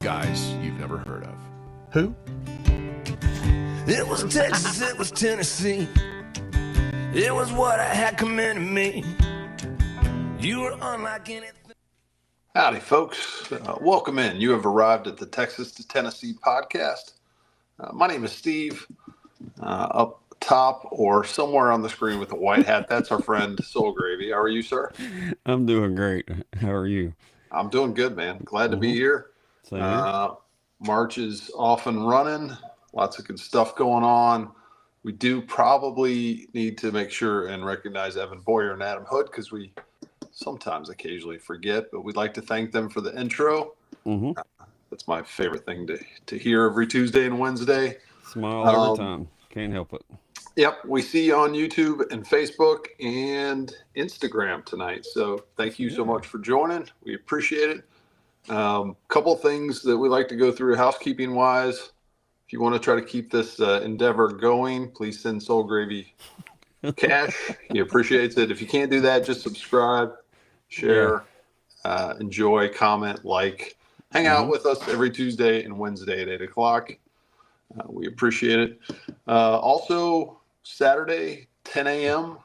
guys you've never heard of. Who? It was Texas, it was Tennessee. It was what I had coming to me. You were unlike anything. Howdy, folks. Welcome in. You have arrived at the Texas to Tennessee podcast. My name is Steve. Up top or somewhere on the screen with a white hat, that's our friend Soul Gravy. How are you, sir? I'm doing great. How are you? I'm doing good, man. Glad to be here. Same here. March is off and running. Lots of good stuff going on. We do probably need to make sure and recognize Evan Boyer and Adam Hood because we sometimes occasionally forget, but we'd like to thank them for the intro. That's my favorite thing to hear every Tuesday and Wednesday. Smile every time. Can't help it. Yep. We see you on YouTube and Facebook and Instagram tonight. So thank you so much for joining. We appreciate it. Couple things that we like to go through housekeeping wise. If you want to try to keep this endeavor going, please send Soul Gravy cash. He appreciates it. If you can't do that, just subscribe, share, enjoy, comment, like, hang out with us every Tuesday and Wednesday at 8 o'clock. We appreciate it. Also, Saturday, 10 a.m.,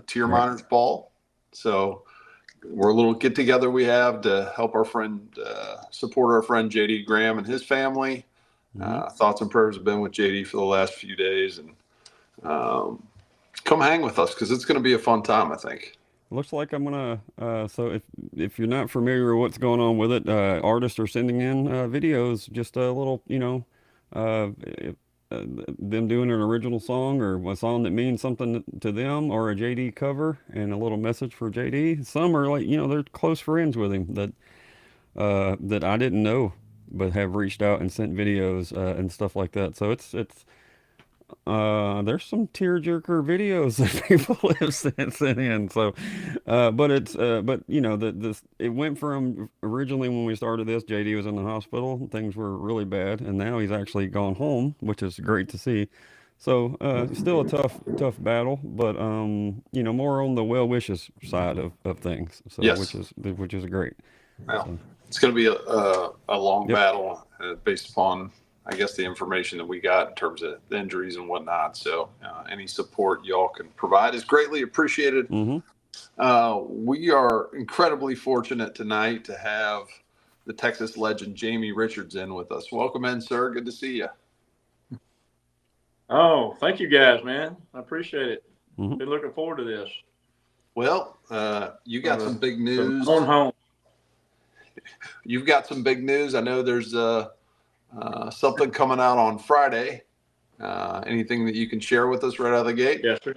Tier Miners Ball. So we're a little get together we have to help our friend, support our friend JD Graham and his family. Thoughts and prayers have been with JD for the last few days, and come hang with us because it's going to be a fun time, I think. Looks like I'm gonna. So if you're not familiar with what's going on with it, artists are sending in videos, just a little, them doing an original song or a song that means something to them, or a JD cover and a little message for JD. Some are like, they're close friends with him that I didn't know, but have reached out and sent videos and stuff like that. So it's there's some tearjerker videos that people have sent in. So, it went from originally when we started this, JD was in the hospital, things were really bad, and now he's actually gone home, which is great to see. So, still a tough battle, but more on the well wishes side of things. So, yes. which is great. Well, so. It's going to be a long battle based upon, I guess, the information that we got in terms of the injuries and whatnot. So any support y'all can provide is greatly appreciated. We are incredibly fortunate tonight to have the Texas legend Jamie Richards in with us. Welcome in, sir. Good to see you. Oh, thank you guys, man. I appreciate it. Been looking forward to this. Well, you got some big news. Going home. You've got some big news. I know there's something coming out on Friday. Anything that you can share with us right out of the gate? Yes, sir.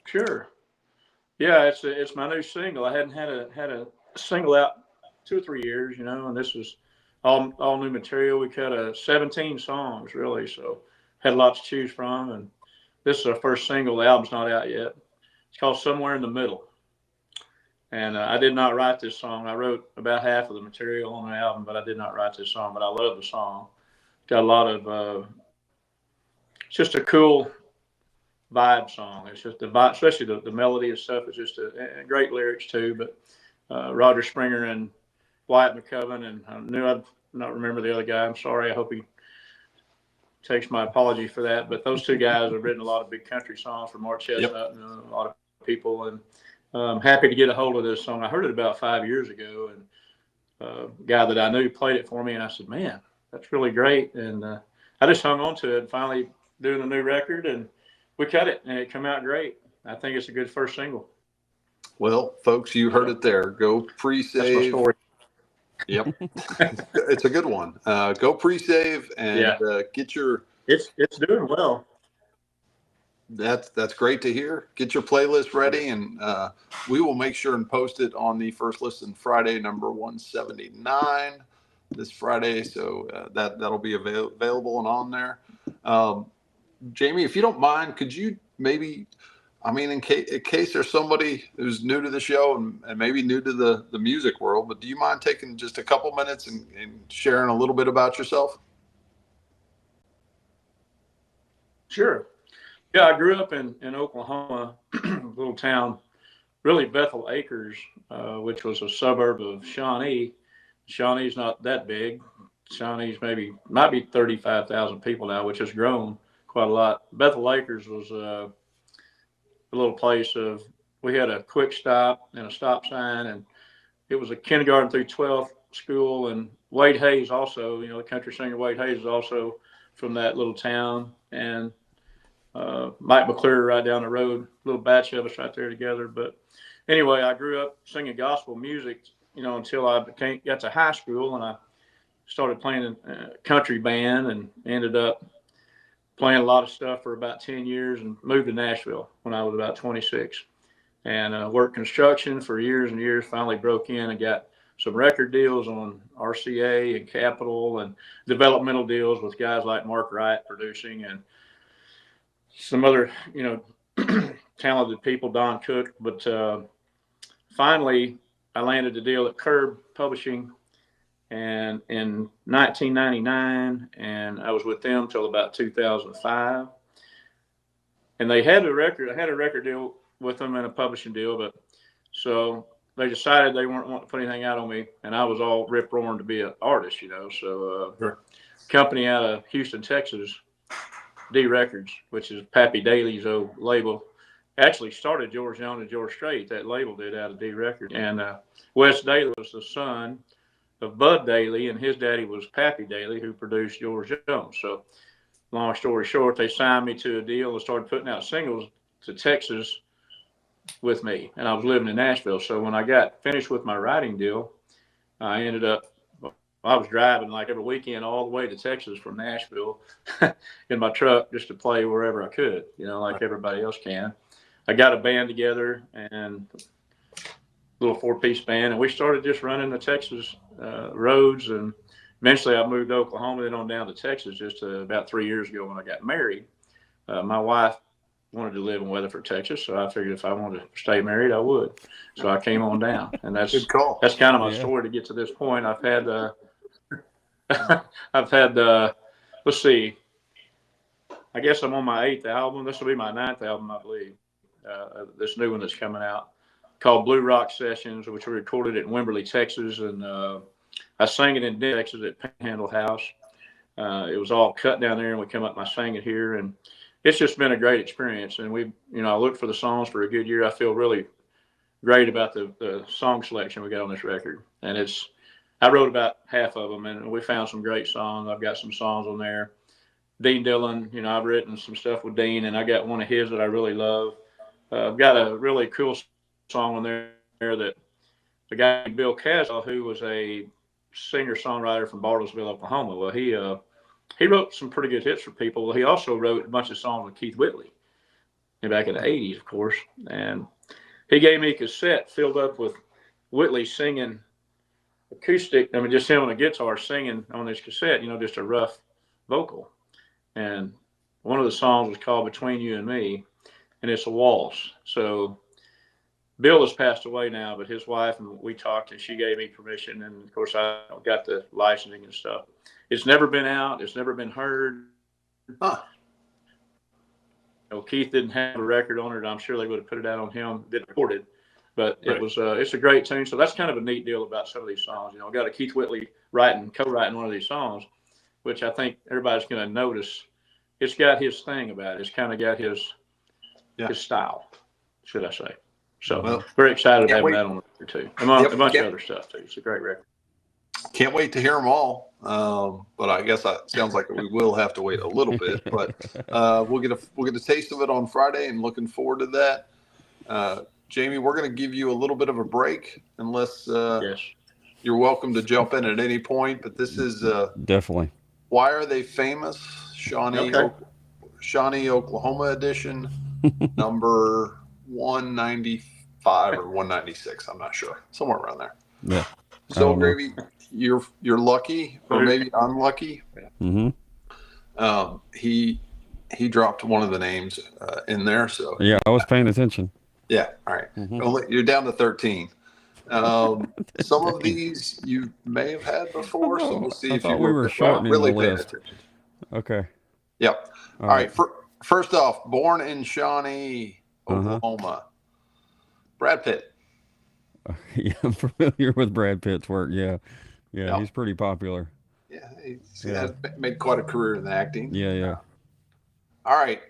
Sure. Yeah, it's my new single. I hadn't had a single out 2 or 3 years, and this was all new material. We cut 17 songs really, so had a lot to choose from. And this is our first single. The album's not out yet. It's called Somewhere in the Middle. And I did not write this song. I wrote about half of the material on the album, but I did not write this song. But I love the song. Got a lot of, it's just a cool vibe song. It's just the vibe, especially the melody and stuff. It's just a great lyrics too. But Roger Springer and Wyatt McCoven, and I knew I'd not remember the other guy. I'm sorry. I hope he takes my apology for that. But those two guys have written a lot of big country songs for Mark Chestnut and a lot of people. And I'm happy to get a hold of this song. I heard it about 5 years ago, and a guy that I knew played it for me, and I said, man, that's really great. And I just hung on to it, and finally doing a new record, and we cut it, and it came out great. I think it's a good first single. Well, folks, you heard it there. Go pre-save. That's my story. Yep. It's a good one. Go pre-save and get your... It's doing well. That's great to hear. Get your playlist ready, and we will make sure and post it on the First Listen Friday, number 179, this Friday. So that'll be available and on there. Jamie, if you don't mind, could you maybe, in case there's somebody who's new to the show and maybe new to the music world, but do you mind taking just a couple minutes and sharing a little bit about yourself? Sure. Yeah, I grew up in Oklahoma, a little town, really Bethel Acres, which was a suburb of Shawnee. Shawnee's not that big. Shawnee's might be 35,000 people now, which has grown quite a lot. Bethel Acres was a little place we had a quick stop and a stop sign, and it was a kindergarten through 12th school. And Wade Hayes also, the country singer Wade Hayes is also from that little town. And Mike McClure right down the road, a little batch of us right there together. But anyway, I grew up singing gospel music, until I got to high school, and I started playing in a country band and ended up playing a lot of stuff for about 10 years and moved to Nashville when I was about 26 and worked construction for years and years. Finally broke in and got some record deals on RCA and Capitol and developmental deals with guys like Mark Wright producing and some other, talented people, Don Cook. But finally, I landed a deal at Curb Publishing and in 1999, and I was with them till about 2005. And they had I had a record deal with them and a publishing deal, but so they decided they weren't wanting to put anything out on me, and I was all rip roaring to be an artist, So Sure. Company out of Houston, Texas, D Records, which is Pappy Daly's old label, actually started George Young and George Strait. That label did out of D Records, and Wes Daly was the son of Bud Daly, and his daddy was Pappy Daly, who produced George Jones. So, long story short, they signed me to a deal and started putting out singles to Texas with me, and I was living in Nashville. So when I got finished with my writing deal, I was driving like every weekend all the way to Texas from Nashville in my truck just to play wherever I could, like everybody else can. I got a band together and little 4-piece band, and we started just running the Texas roads, and eventually I moved to Oklahoma, then on down to Texas just about 3 years ago when I got married. My wife wanted to live in Weatherford, Texas, so I figured if I wanted to stay married, I would. So I came on down, and that's Good call. That's kind of my story to get to this point. I've had let's see, I guess I'm on my 8th album. This will be my 9th album, I believe. This new one that's coming out, called Blue Rock Sessions, which we recorded at Wimberley, Texas, and I sang it in Texas at Panhandle House. It was all cut down there, and we come up and I sang it here, and it's just been a great experience. And I looked for the songs for a good year. I feel really great about the song selection we got on this record, and I wrote about half of them, and we found some great songs. I've got some songs on there. Dean Dillon, I've written some stuff with Dean, and I got one of his that I really love. I've got a really cool song on there that the guy Bill Caswell, who was a singer-songwriter from Bartlesville, Oklahoma. Well, he wrote some pretty good hits for people. Well, he also wrote a bunch of songs with Keith Whitley back in the 80s, of course. And he gave me a cassette filled up with Whitley singing acoustic. Just him on a guitar singing on this cassette, just a rough vocal. And one of the songs was called Between You and Me, and it's a waltz. So Bill has passed away now, but his wife, and we talked, and she gave me permission. And of course, I got the licensing and stuff. It's never been out. It's never been heard. Huh. Keith didn't have a record on it. I'm sure they would have put it out on him. Didn't record it, but it was. It's a great tune. So that's kind of a neat deal about some of these songs. I got a Keith Whitley co-writing one of these songs, which I think everybody's going to notice. It's got his thing about it. It's kind of got his style, should I say. So very excited to have that on the record too, among a bunch of other stuff too. It's a great record. Can't wait to hear them all. But I guess that sounds like we will have to wait a little bit. But we'll get a taste of it on Friday, and looking forward to that. Jamie, we're going to give you a little bit of a break, unless you're welcome to jump in at any point. But this is definitely Why Are They Famous? Shawnee, Oklahoma edition, number 195 or 196. I'm not sure, somewhere around there. Yeah. So maybe you're lucky, or maybe unlucky. Mm-hmm. He dropped one of the names in there. So yeah, I was paying attention. Yeah. All right. Mm-hmm. You're down to 13. Some of these you may have had before, so we'll see if you were shortening really the list. Okay. Yep. All right. First off, born in Shawnee, Oklahoma. Brad Pitt. Yeah, I'm familiar with Brad Pitt's work. Yeah. Yeah, Yep. he's pretty popular. Yeah, he's Yeah. has made quite a career in acting. Yeah. All right.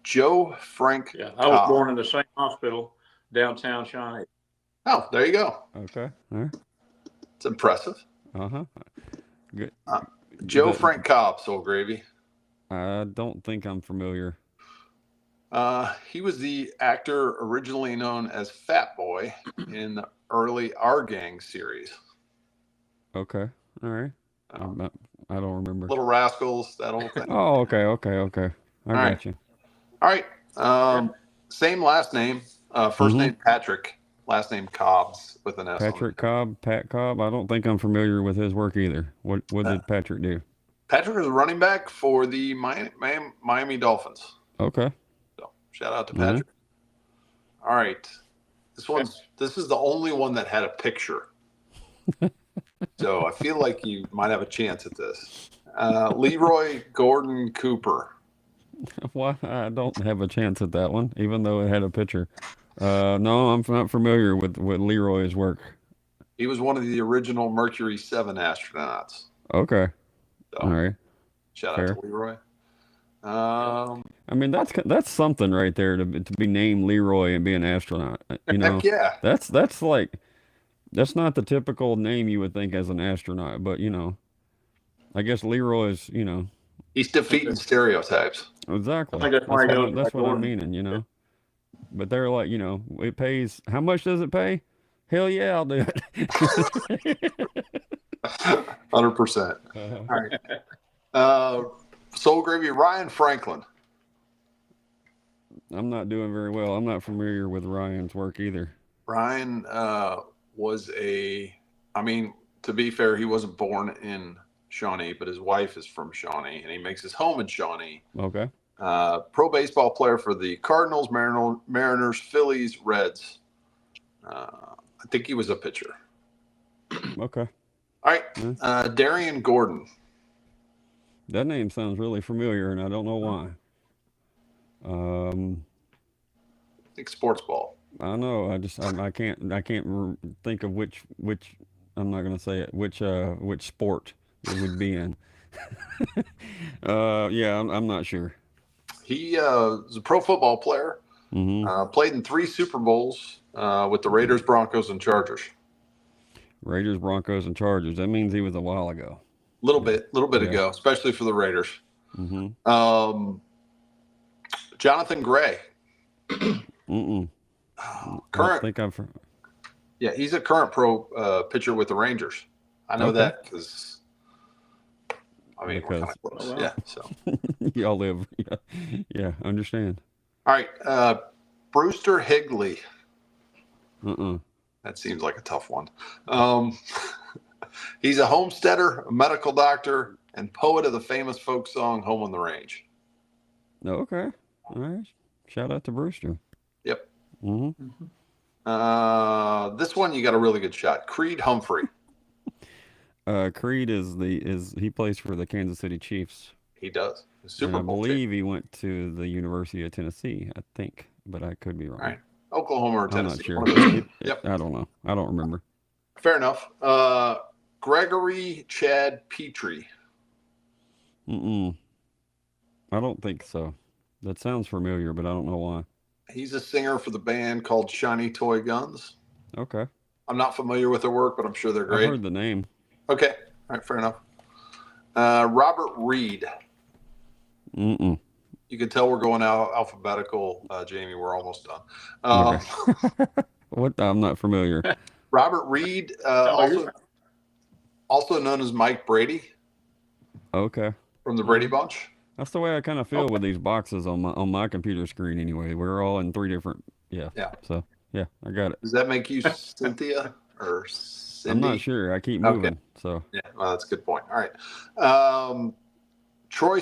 Joe Frank Yeah, I was Cobb. born in the same hospital downtown Shawnee. Oh, there you go. Okay. All right. It's impressive. Good. Joe But Frank Cobb, Soul Gravy. I don't think I'm familiar. He was the actor originally known as Fat Boy in the early Our Gang series. Okay. All right. I don't remember. Little Rascals, that whole thing. Oh, okay. I All right. got you. All right. Same last name. First name Patrick, last name Cobbs with an S. Patrick Cobb, Pat Cobb. I don't think I'm familiar with his work either. What did Patrick do? Patrick is a running back for the Miami Dolphins. Okay. So shout out to Patrick. All right. This is the only one that had a picture. So I feel like you might have a chance at this. Leroy Gordon Cooper. Well, I don't have a chance at that one, even though it had a picture. No, I'm not familiar with Leroy's work. He was one of the original Mercury 7 astronauts. Okay. So, all right. Shout Fair. out to Leroy. I mean, that's something right there to be named Leroy and be an astronaut. You know, heck yeah. That's like, that's not the typical name you would think as an astronaut, but you know, I guess Leroy is, you know. He's defeating stereotypes. Exactly. I think that's why he goes That's by what I'm Gordon. meaning, you know. But they're like, you know, it pays. How much does it pay? Hell yeah, I'll do it. 100%. All right. Soul Gravy, Ryan Franklin. I'm not doing very well. I'm not familiar with Ryan's work either. Ryan was to be fair, he wasn't born in Shawnee, but his wife is from Shawnee, and he makes his home in Shawnee. Okay. Pro baseball player for the Cardinals, Mariners, Phillies, Reds. I think he was a pitcher. Okay. All right. Darian Gordon. That name sounds really familiar, and I don't know why. I think sports ball. I know. I can't think of which. I'm not gonna say it. Which sport it would be in. Yeah, I'm not sure. He was a pro football player. Mm-hmm. Played in 3 Super Bowls with the Raiders, Broncos, and Chargers. Raiders, Broncos, and Chargers. That means he was a while ago. Little bit ago, especially for the Raiders. Mm-hmm. Jonathan Gray. Mm-mm. Current. I think I've. Yeah, he's a current pro pitcher with the Rangers. I know that because we're kind of close. Oh, wow. Yeah, so Y'all live. Yeah, understand. all right. Brewster Higley. That seems like a tough one. He's a homesteader, a medical doctor, and poet of the famous folk song "Home on the Range." Okay. All right. Shout out to Brewster. Yep. Mm-hmm. This one you got a really good shot. Creed Humphrey. Creed he plays for the Kansas City Chiefs. He does. Super I Bowl believe he went to the University of Tennessee, I think, but I could be wrong. All right. Oklahoma or Tennessee. I'm not sure. Yep. I don't know. I don't remember. Fair enough. Gregory Chad Petrie. I don't think so. That sounds familiar, but I don't know why. He's a singer for the band called Shiny Toy Guns. Okay. I'm not familiar with their work, but I'm sure they're great. I've heard the name. Okay. All right. Fair enough. Robert Reed. You can tell we're going alphabetical, Jamie. We're almost done. Okay. What? I'm not familiar. Robert Reed, also known as Mike Brady. Okay. From the Brady Bunch. That's the way I kind of feel with these boxes on my computer screen. Anyway, we're all in 3 different. Yeah. So yeah, I got it. Does that make you Cynthia or Cindy? I'm not sure. I keep moving. Okay. So yeah, well, that's a good point. All right. Troy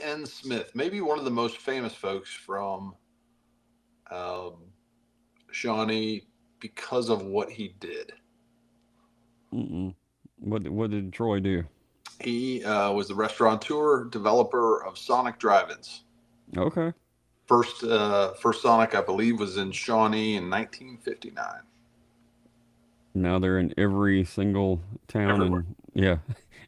N. Smith, maybe one of the most famous folks from Shawnee because of what he did. What did Troy do? He was the restaurateur, developer of Sonic drive-ins. Okay. First Sonic, I believe, was in Shawnee in 1959. now they're in every single town, Everywhere. and yeah,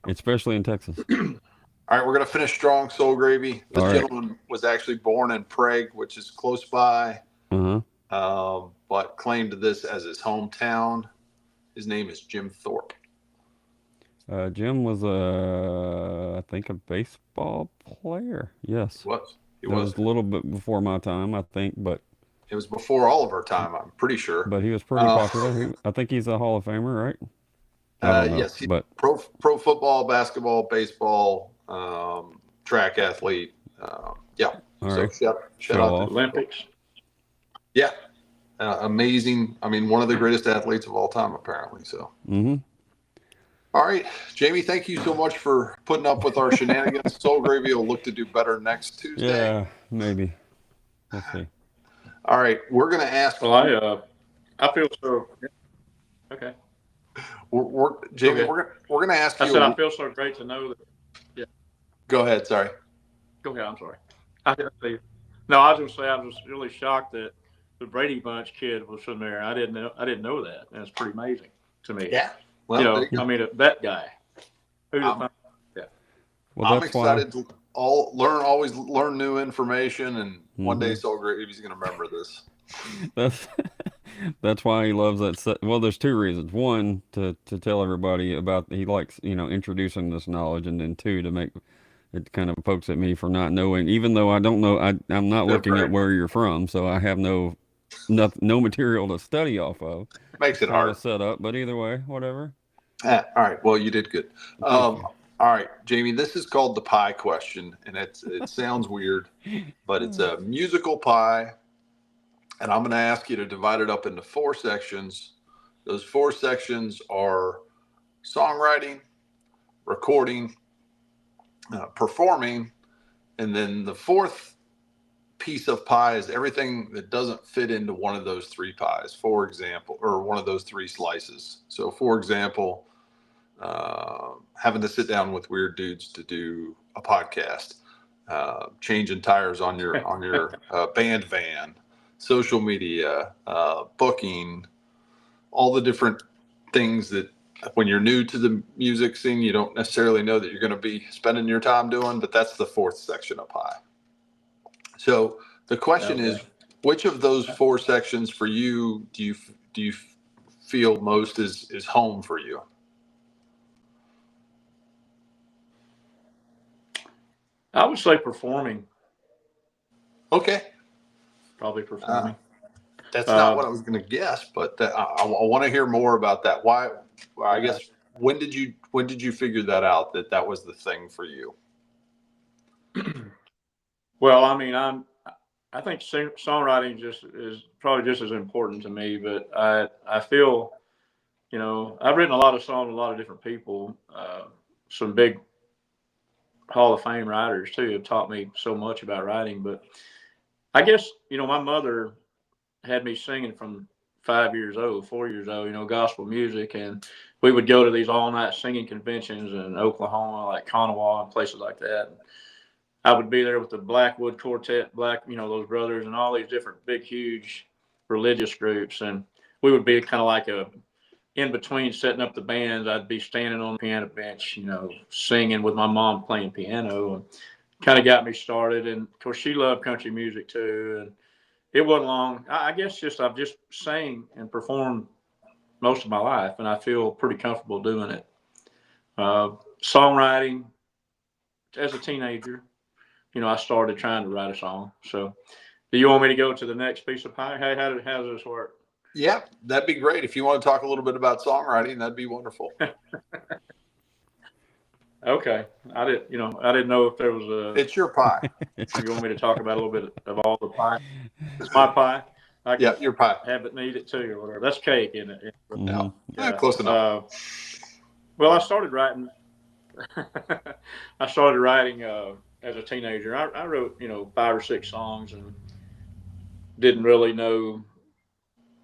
especially in Texas. All right, we're going to finish strong, Soul Gravy. This All right. gentleman was actually born in Prague, which is close by, but claimed this as his hometown. His name is Jim Thorpe. Jim was I think a baseball player. Yes. He That was a little bit before my time, I think, but it was before all of our time, I'm pretty sure. but he was pretty popular. I think he's a Hall of Famer, right? I don't know, yes, but pro football, basketball, baseball, track athlete. Yeah. all So right. shout Show out off. to Olympics. Yeah. Amazing. I mean, one of the greatest athletes of all time, apparently. So. All right, Jamie, thank you so much for putting up with our shenanigans. Soul Gravy will look to do better next Tuesday. Yeah, maybe. We'll see. All right, we're going to ask. Well, I feel so. Okay. Jamie, Okay. we're going to ask you. I said I feel so great to know that. Yeah. Go ahead. Sorry. Go ahead. I'm sorry. I was going to say I was really shocked that the Brady Bunch kid was from there. I didn't know that. And it's pretty amazing to me. Yeah. Well, I mean, that guy. Well, I'm excited to always learn new information, and one day Soul Gravy's going to remember this. That's why he loves that. Well, there's two reasons. One, to tell everybody about, he likes, introducing this knowledge, and then two, to make it kind of pokes at me for not knowing, even though I don't know, I'm not looking at where you're from, so I have no material to study off of. Makes it hard to set up, but either way, whatever. All right. Well, you did good. All right, Jamie, this is called the pie question, and it sounds weird, but it's a musical pie, and I'm going to ask you to divide it up into 4 sections. Those 4 sections are songwriting, recording, performing, and then the 4th piece of pie is everything that doesn't fit into one of those 3 pies, for example, or one of those 3 slices. So, for example, having to sit down with weird dudes to do a podcast, changing tires on your band van, social media, booking, all the different things that when you're new to the music scene, you don't necessarily know that you're going to be spending your time doing, but that's the 4th section of pie. So the question is, which of those 4 sections for you do you feel most is home for you? I would say performing. Okay. Probably performing. That's not what I was going to guess, but I want to hear more about that. Why? Well, I guess when did you figure that out, that was the thing for you? Well, I mean, I think songwriting is probably just as important to me, but I feel, I've written a lot of songs with a lot of different people. Some big Hall of Fame writers too have taught me so much about writing. But I guess, my mother had me singing from 4 years old, gospel music, and we would go to these all-night singing conventions in Oklahoma, like Kanawha and places like that. I would be there with the Blackwood Quartet, those brothers, and all these different big, huge religious groups. And we would be kind of like in between setting up the bands. I'd be standing on the piano bench, singing with my mom playing piano, and kind of got me started. And of course, she loved country music too. And it wasn't long. I guess I've just sang and performed most of my life, and I feel pretty comfortable doing it. Songwriting, as a teenager, I started trying to write a song. So do you want me to go to the next piece of pie? Hey, how does this work? Yeah, that'd be great. If you want to talk a little bit about songwriting, that'd be wonderful. Okay. I didn't know if there was It's your pie. You want me to talk about a little bit of all the pie? It's my pie. Your pie. Have it and eat it too, or whatever. That's cake, isn't it? No. Yeah, close enough. Well, I started writing. As a teenager. I wrote, 5 or 6 songs and didn't really know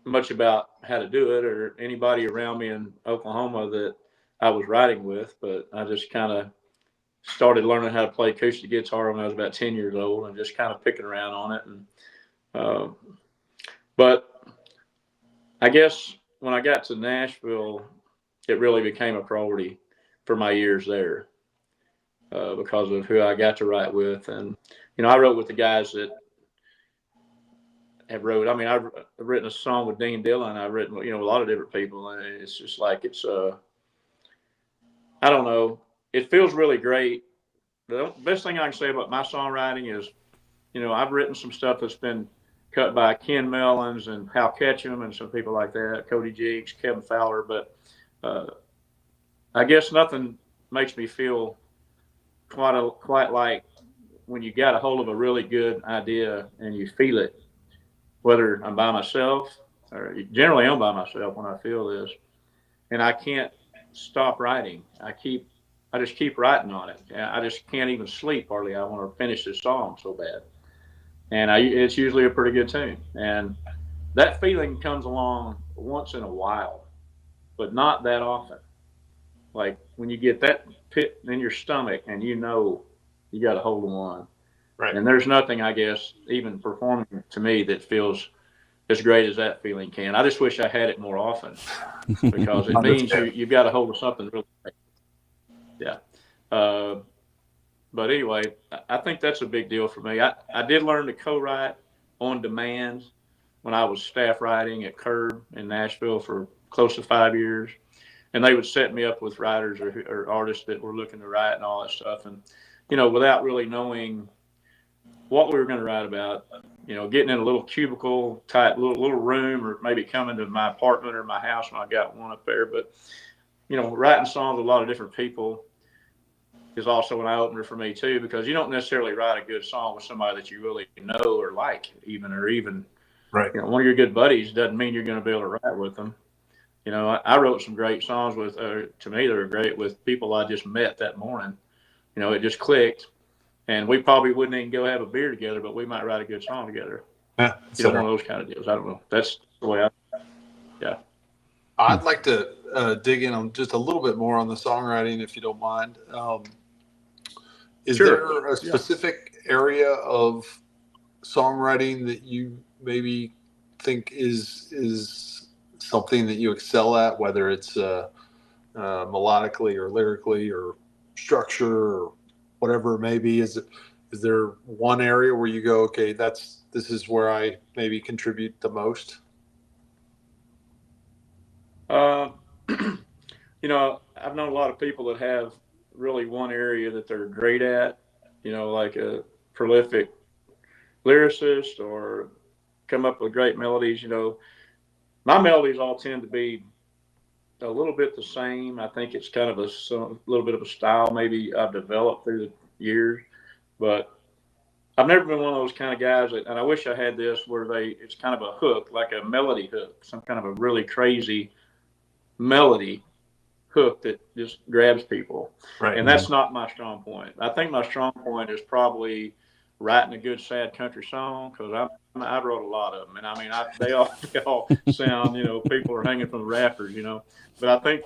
much about how to do it or anybody around me in Oklahoma that I was writing with, but I just kind of started learning how to play acoustic guitar when I was about 10 years old and just kind of picking around on it. And but I guess when I got to Nashville, it really became a priority for my years there because of who I got to write with. And, I wrote with the guys that have wrote. I mean, I've written a song with Dean Dillon. I've written, a lot of different people. And it's just like, I don't know. It feels really great. The best thing I can say about my songwriting is, I've written some stuff that's been cut by Ken Mellons and Hal Ketchum and some people like that, Cody Jiggs, Kevin Fowler. But I guess nothing makes me feel quite like when you got a hold of a really good idea and you feel it, whether I'm by myself or generally I'm by myself when I feel this, and I can't stop writing. I just keep writing on it. I just can't even sleep hardly. I want to finish this song so bad. And it's usually a pretty good tune. And that feeling comes along once in a while, but not that often. Like when you get that pit in your stomach and you got a hold of one. Right. And there's nothing, I guess, even performing to me that feels as great as that feeling can. I just wish I had it more often because it means you've got a hold of something really great. Yeah. But anyway, I think that's a big deal for me. I did learn to co-write on demand when I was staff writing at Curb in Nashville for close to 5 years. And they would set me up with writers or artists that were looking to write and all that stuff. And, without really knowing what we were going to write about, getting in a little cubicle type little room or maybe coming to my apartment or my house when I got one up there. But, writing songs with a lot of different people is also an eye-opener for me too, because you don't necessarily write a good song with somebody that you really know or like even right. One of your good buddies doesn't mean you're going to be able to write with them. I wrote some great songs with, to me, they were great with people I just met that morning. It just clicked, and we probably wouldn't even go have a beer together, but we might write a good song together. Yeah. One of those kind of deals. I don't know. That's the way yeah. I'd like to dig in on just a little bit more on the songwriting, if you don't mind. Is Sure. there a specific area of songwriting that you maybe think is something that you excel at, whether it's melodically or lyrically or structure or whatever it may be? Is there one area where you go, okay, this is where I maybe contribute the most? I've known a lot of people that have really one area that they're great at, like a prolific lyricist or come up with great melodies. My melodies all tend to be a little bit the same. I think it's kind of a little bit of a style maybe I've developed through the years, but I've never been one of those kind of guys and I wish I had this where it's kind of a hook, like a melody hook, some kind of a really crazy melody hook that just grabs people. Right. And that's not my strong point. I think my strong point is probably writing a good sad country song, because I wrote a lot of them, and I mean they all sound, people are hanging from the rafters, But I think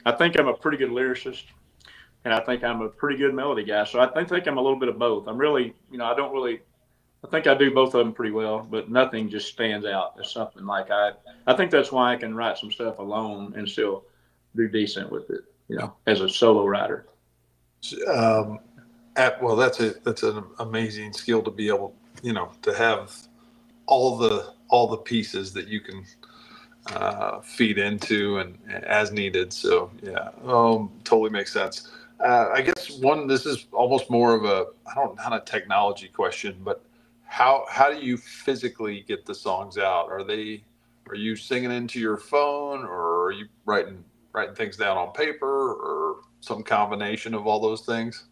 I think I'm a pretty good lyricist, and I think I'm a pretty good melody guy. So I think I'm a little bit of both. I'm really, I think I do both of them pretty well, but nothing just stands out as something like I think that's why I can write some stuff alone and still do decent with it, as a solo writer. Well, that's an amazing skill to be able, to have all the pieces that you can feed into and as needed. So yeah, totally makes sense. I guess this is almost more of not a technology question, but how do you physically get the songs out? Are you singing into your phone, or are you writing things down on paper, or some combination of all those things?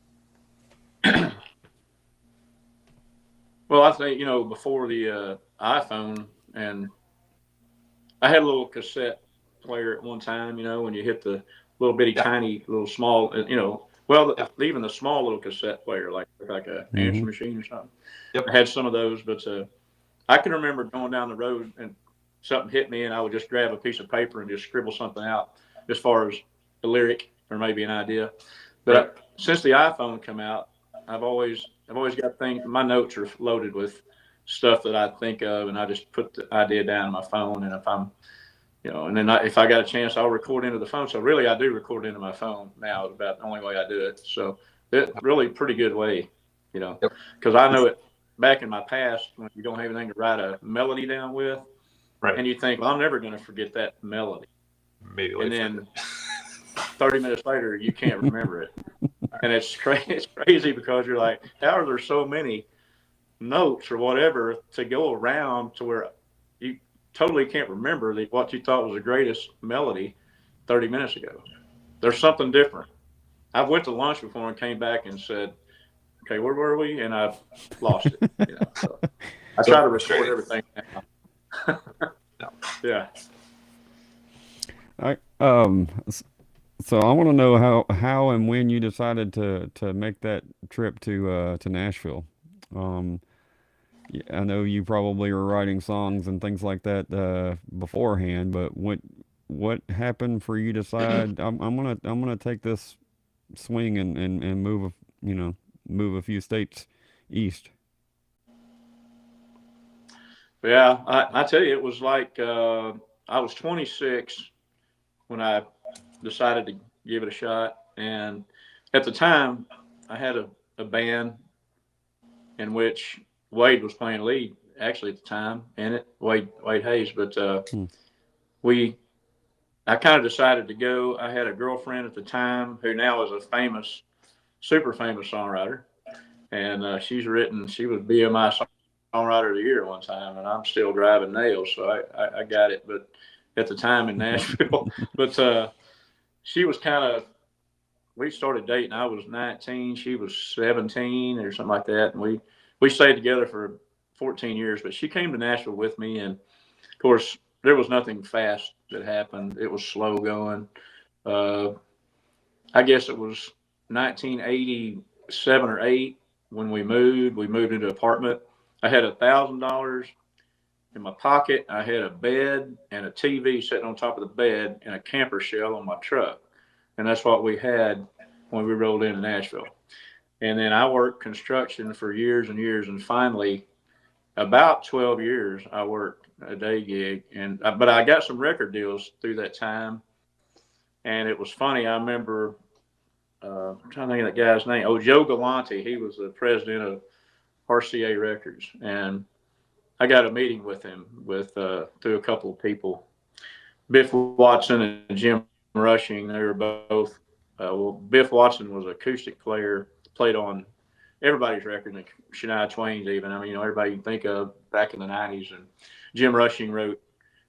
Well, I think, before the iPhone, and I had a little cassette player at one time, when you hit the little bitty tiny little small, even the small little cassette player, like a answer machine or something. Yep. I had some of those, but I can remember going down the road and something hit me, and I would just grab a piece of paper and just scribble something out as far as a lyric or maybe an idea. But since the iPhone come out, I've always got things. My notes are loaded with stuff that I think of, and I just put the idea down on my phone. And if I'm, and then if I got a chance, I'll record into the phone. So really, I do record into my phone now. It's about the only way I do it. So it's really a pretty good way, because I know it back in my past when you don't have anything to write a melody down with, Right. and you think, well, I'm never going to forget that melody. Immediately. And then 30 minutes later, you can't remember it. And it's crazy because you're like, how are there so many notes or whatever to go around to where you totally can't remember what you thought was the greatest melody 30 minutes ago? There's something different. I've went to lunch before and came back and said, okay, where were we? And I've lost it. So I try to record everything now. Yeah. So I want to know how and when you decided to make that trip to Nashville. I know you probably were writing songs and things like that beforehand, but what happened for you to decide I'm gonna take this swing and move a few states east? Yeah, I tell you, it was like I was 26 when I decided to give it a shot. And at the time, I had a band in which Wade was playing lead, actually, at the time, in it, Wade Hayes. But I kind of decided to go. I had a girlfriend at the time who now is a super famous songwriter. And she was BMI Songwriter of the Year one time, and I'm still driving nails, so I got it. But at the time in Nashville, but she was we started dating. I was 19, she was 17 or something like that, and we stayed together for 14 years. But she came to Nashville with me, and of course there was nothing fast that happened. It was slow going. I guess it was 1987 or 8 when we moved. We moved into an apartment. I had $1,000 in my pocket. I had a bed and a TV sitting on top of the bed and a camper shell on my truck. And that's what we had when we rolled into Nashville. And then I worked construction for years and years. And finally, about 12 years, I worked a day gig. But I got some record deals through that time. And it was funny. I remember, I'm trying to think of that guy's name. Oh, Joe Galante. He was the president of RCA Records. And I got a meeting with him through a couple of people. Biff Watson and Jim Rushing. They were both, Biff Watson was an acoustic player, played on everybody's record, and Shania Twain's even. I mean, everybody you can think of back in the 90s. And Jim Rushing wrote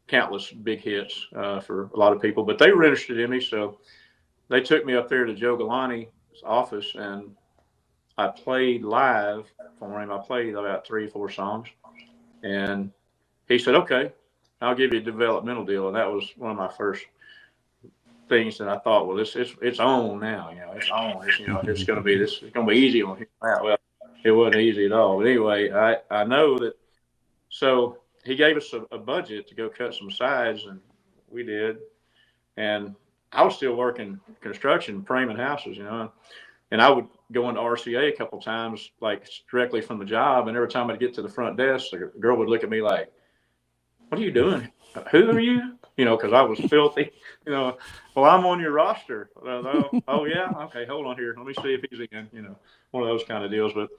countless big hits for a lot of people. But they were interested in me, so they took me up there to Joe Galante's office, and I played live for him. I played about 3 or 4 songs. And he said, okay, I'll give you a developmental deal. And that was one of my first things that I thought, well, it's on now. It's on. It's going to be this. It's going to be easy on him. Well, it wasn't easy at all. But anyway, I know that. So he gave us a budget to go cut some sides, and we did. And I was still working construction, framing houses, and I would go into RCA a couple of times, like directly from the job. And every time I'd get to the front desk, the girl would look at me like, what are you doing? Who are you? Because I was filthy. Well, I'm on your roster. Oh, yeah? Okay, hold on here. Let me see if he's in, one of those kind of deals. But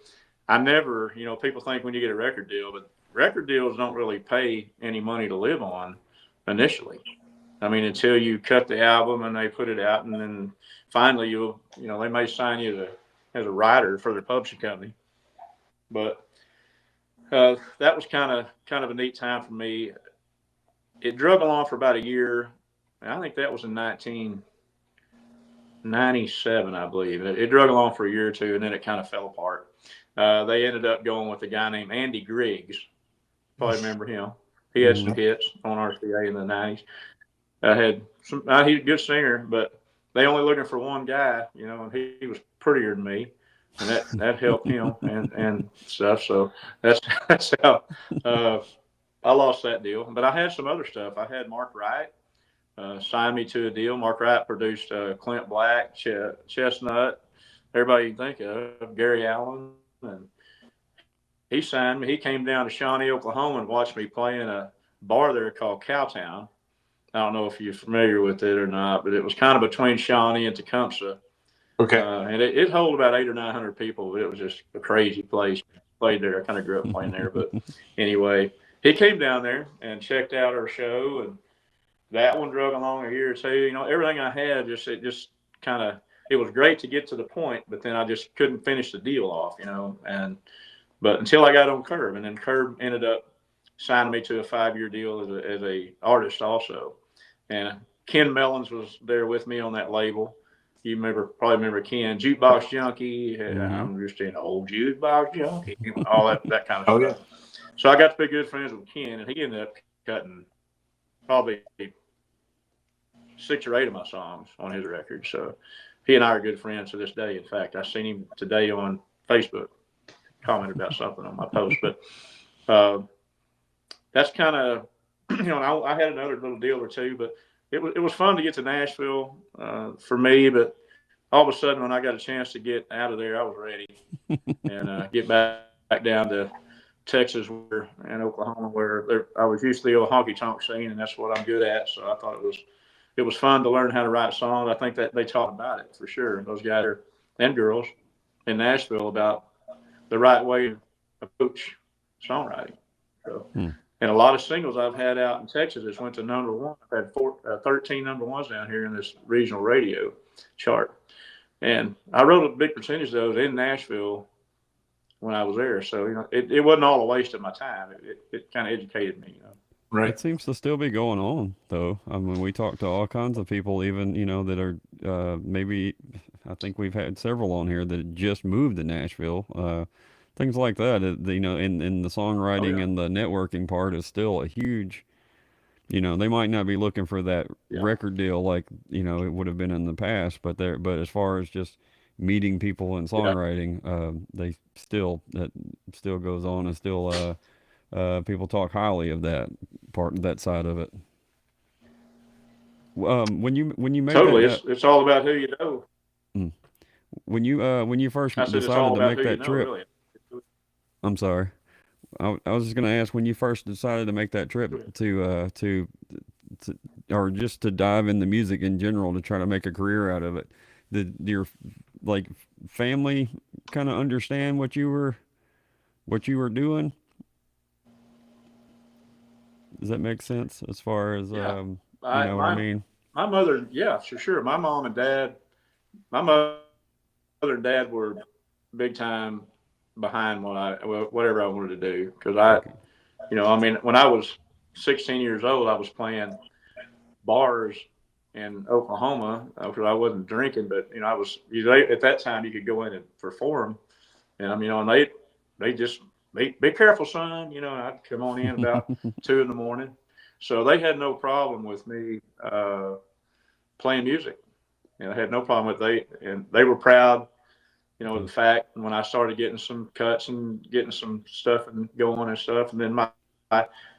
I never, people think when you get a record deal, but record deals don't really pay any money to live on initially. I mean, until you cut the album and they put it out, and then finally they may sign you as a writer for their publishing company. But that was kind of a neat time for me. It drug along for about a year. I think that was in 1997, I believe. It drug along for a year or two, and then it kind of fell apart. They ended up going with a guy named Andy Griggs. Probably remember him. He had some hits on RCA in the 90s. He's a good singer, but they only looking for one guy, and he was prettier than me, and that helped him and stuff. So that's how I lost that deal. But I had some other stuff. I had Mark Wright signed me to a deal. Mark Wright produced Clint Black, Chestnut, everybody you can think of, Gary Allen, and he signed me. He came down to Shawnee, Oklahoma, and watched me play in a bar there called Cowtown. I don't know if you're familiar with it or not, but it was kind of between Shawnee and Tecumseh. Okay. And it held about 800 or 900 people, but it was just a crazy place. Played there. I kind of grew up playing there. But anyway, he came down there and checked out our show, and that one drug along a year or two. You know, everything I had it just kind of, it was great to get to the point, but then I just couldn't finish the deal off, you know. But until I got on Curb, and then Curb ended up signing me to a 5-year deal as a artist also. And Ken Mellons was there with me on that label. You probably remember Ken, Jukebox Junkie. I'm just an old Jukebox Junkie, all that kind of stuff. Yeah. So I got to be good friends with Ken, and he ended up cutting probably 6 or 8 of my songs on his record. So he and I are good friends to this day. In fact, I seen him today on Facebook, commented about something on my post. But that's kind of, you know, I had another little deal or two, but it was fun to get to Nashville for me. But all of a sudden, when I got a chance to get out of there, I was ready and get back down to Texas and Oklahoma, where I was used to the old honky tonk scene, and that's what I'm good at. So I thought it was fun to learn how to write songs. I think that they taught about it for sure. Those guys and girls in Nashville about the right way to approach songwriting. So, and a lot of singles I've had out in Texas just went to #1. I've had 13 #1s down here in this regional radio chart. And I wrote a big percentage of those in Nashville when I was there. So, you know, it wasn't all a waste of my time. It kind of educated me, you know. Right. It seems to still be going on, though. I mean, we talk to all kinds of people, even, you know, that are maybe, I think we've had several on here that just moved to Nashville. Things like that, you know, in the songwriting and the networking part is still a huge, you know, they might not be looking for that record deal like, you know, it would have been in the past, but as far as just meeting people in songwriting, that still goes on, and still, people talk highly of that part, that side of it. When you made totally, that, it's all about who you know. When you first decided to make that trip, really. I'm sorry. I was just going to ask, when you first decided to make that trip to or just to dive into music in general to try to make a career out of it, did your like family kind of understand what you were doing? Does that make sense as far as you know what I mean? My mother, yeah, for sure. My mom and dad, my mother and dad were big time behind whatever I wanted to do, because you know, I mean, when I was 16 years old, I was playing bars in Oklahoma because I wasn't drinking, but you know, at that time you could go in and perform, and you know, and they just be careful, son. You know, I'd come on in about 2 a.m. So they had no problem with me playing music. You know, I had no problem with and they were proud. You know, the fact when I started getting some cuts and getting some stuff and going and stuff, and then my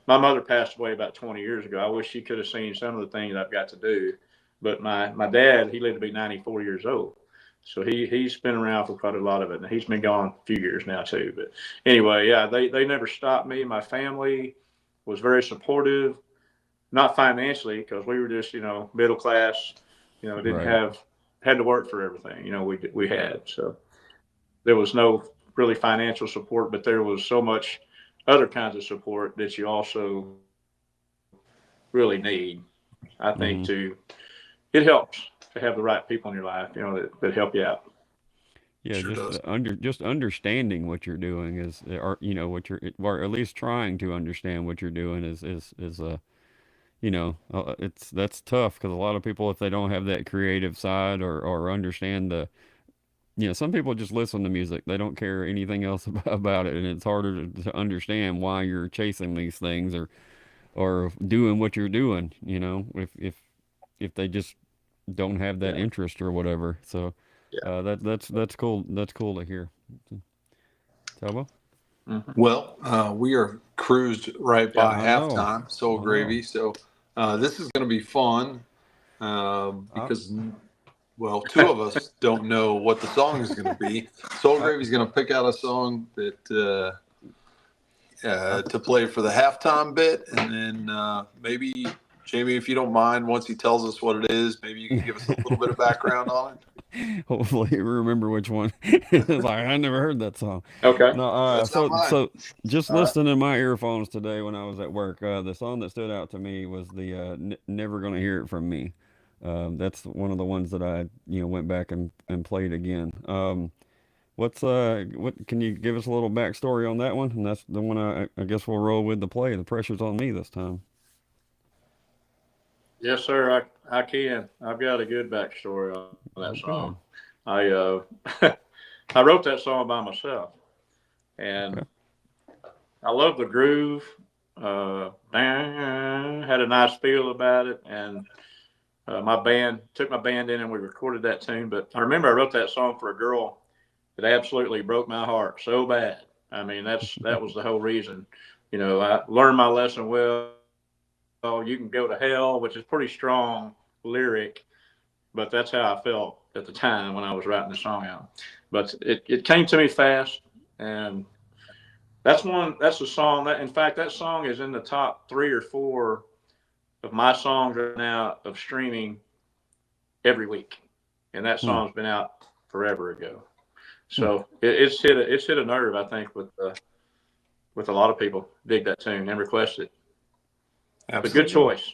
mother passed away about 20 years ago. I wish she could have seen some of the things I've got to do, but my dad, he lived to be 94 years old, so he's been around for quite a lot of it, and he's been gone a few years now too. But anyway, yeah, they never stopped me. My family was very supportive, not financially, because we were just, you know, middle class, you know, had to work for everything, you know, we had. So there was no really financial support, but there was so much other kinds of support that you also really need, I think, it helps to have the right people in your life, you know, that help you out. Yeah, just understanding what you're doing is, or you know, or at least trying to understand what you're doing is you know, that's tough, because a lot of people, if they don't have that creative side or understand you know, some people just listen to music. They don't care anything else about it, and it's harder to understand why you're chasing these things or doing what you're doing, you know, if they just don't have that interest or whatever. So that's cool. That's cool to hear. Talbot? Well, we are cruised right by halftime, Soul Gravy. So this is going to be fun because, well, 2 of us don't know what the song is going to be. Soul Gravy is going to pick out a song that to play for the halftime bit, and then maybe Jamie, if you don't mind, once he tells us what it is, maybe you can give us a little bit of background on it. Hopefully you remember which one. It's like, I never heard that song. Okay. No, That's not mine. so just All right. listening in my earphones today when I was at work, the song that stood out to me was the "Never Gonna Hear It From Me." That's one of the ones that I went back and played again. What can you give us a little backstory on that one? And that's the one I guess we'll roll with the play. The pressure's on me this time. Yes, sir. I can. I've got a good backstory on that song. I I wrote that song by myself, and I love the groove. Had a nice feel about it, and my band took my band in and we recorded that tune. But I remember I wrote that song for a girl that absolutely broke my heart so bad. I mean, that was the whole reason. I learned my lesson well. You can go to hell, which is pretty strong lyric, but that's how I felt at the time when I was writing the song out. But it came to me fast, and that's the song that, in fact, that song is in the top 3 or 4 of my songs right now of streaming every week, and that song's been out forever ago. So it's hit a nerve, I think, with a lot of people dig that tune and request it. Absolutely. But good choice.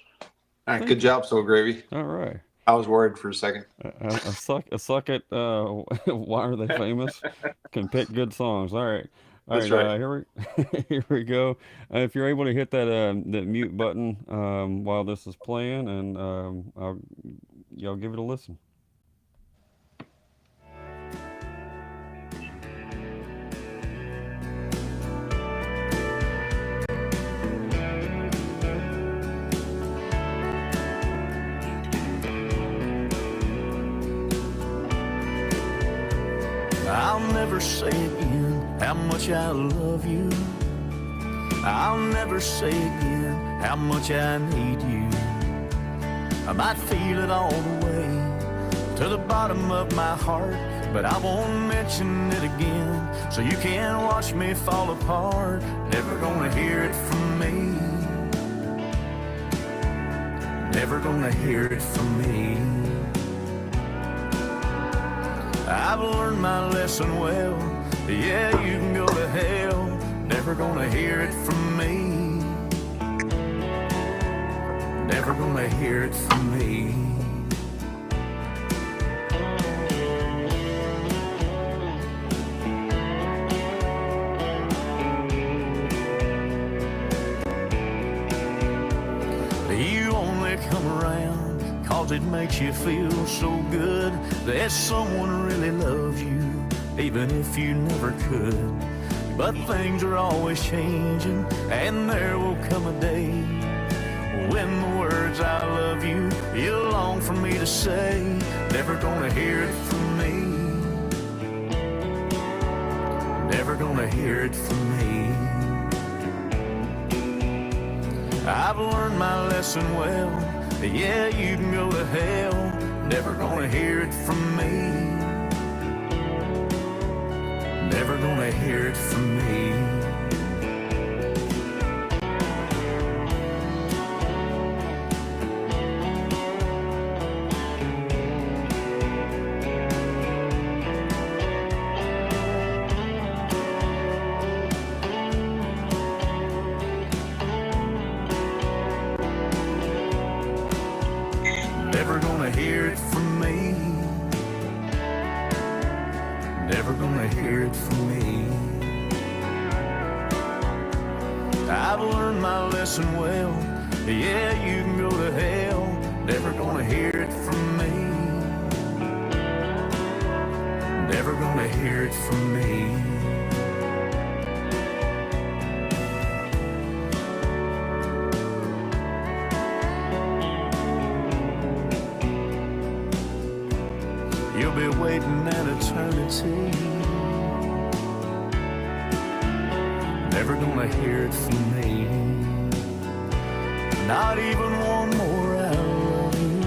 All right, good job, Soul Gravy. All right. I was worried for a second. I suck at why are they famous? Can pick good songs. All right. That's right. Here we go. If you're able to hit that mute button while this is playing, and y'all give it a listen. I'll never say again how much I love you. I'll never say again how much I need you. I might feel it all the way to the bottom of my heart, but I won't mention it again, so you can't watch me fall apart. Never gonna hear it from me. Never gonna hear it from me. I've learned my lesson well. Yeah, you can go to hell. Never gonna hear it from me. Never gonna hear it from me. You only come around 'cause it makes you feel so good that someone really loves you, even if you never could. But things are always changing, and there will come a day when the words I love you, you long for me to say. Never gonna hear it from me. Never gonna hear it from me. I've learned my lesson well. Yeah, you can go to hell. Never gonna hear it from me. Never gonna hear it from me. Never gonna hear it from me. Never gonna hear it from me. I've learned my lesson well. Yeah, you can go to hell. Never gonna hear it from me. Never gonna hear it from me. You'll be waiting an eternity. Never gonna hear it from me. Not even one more I love you.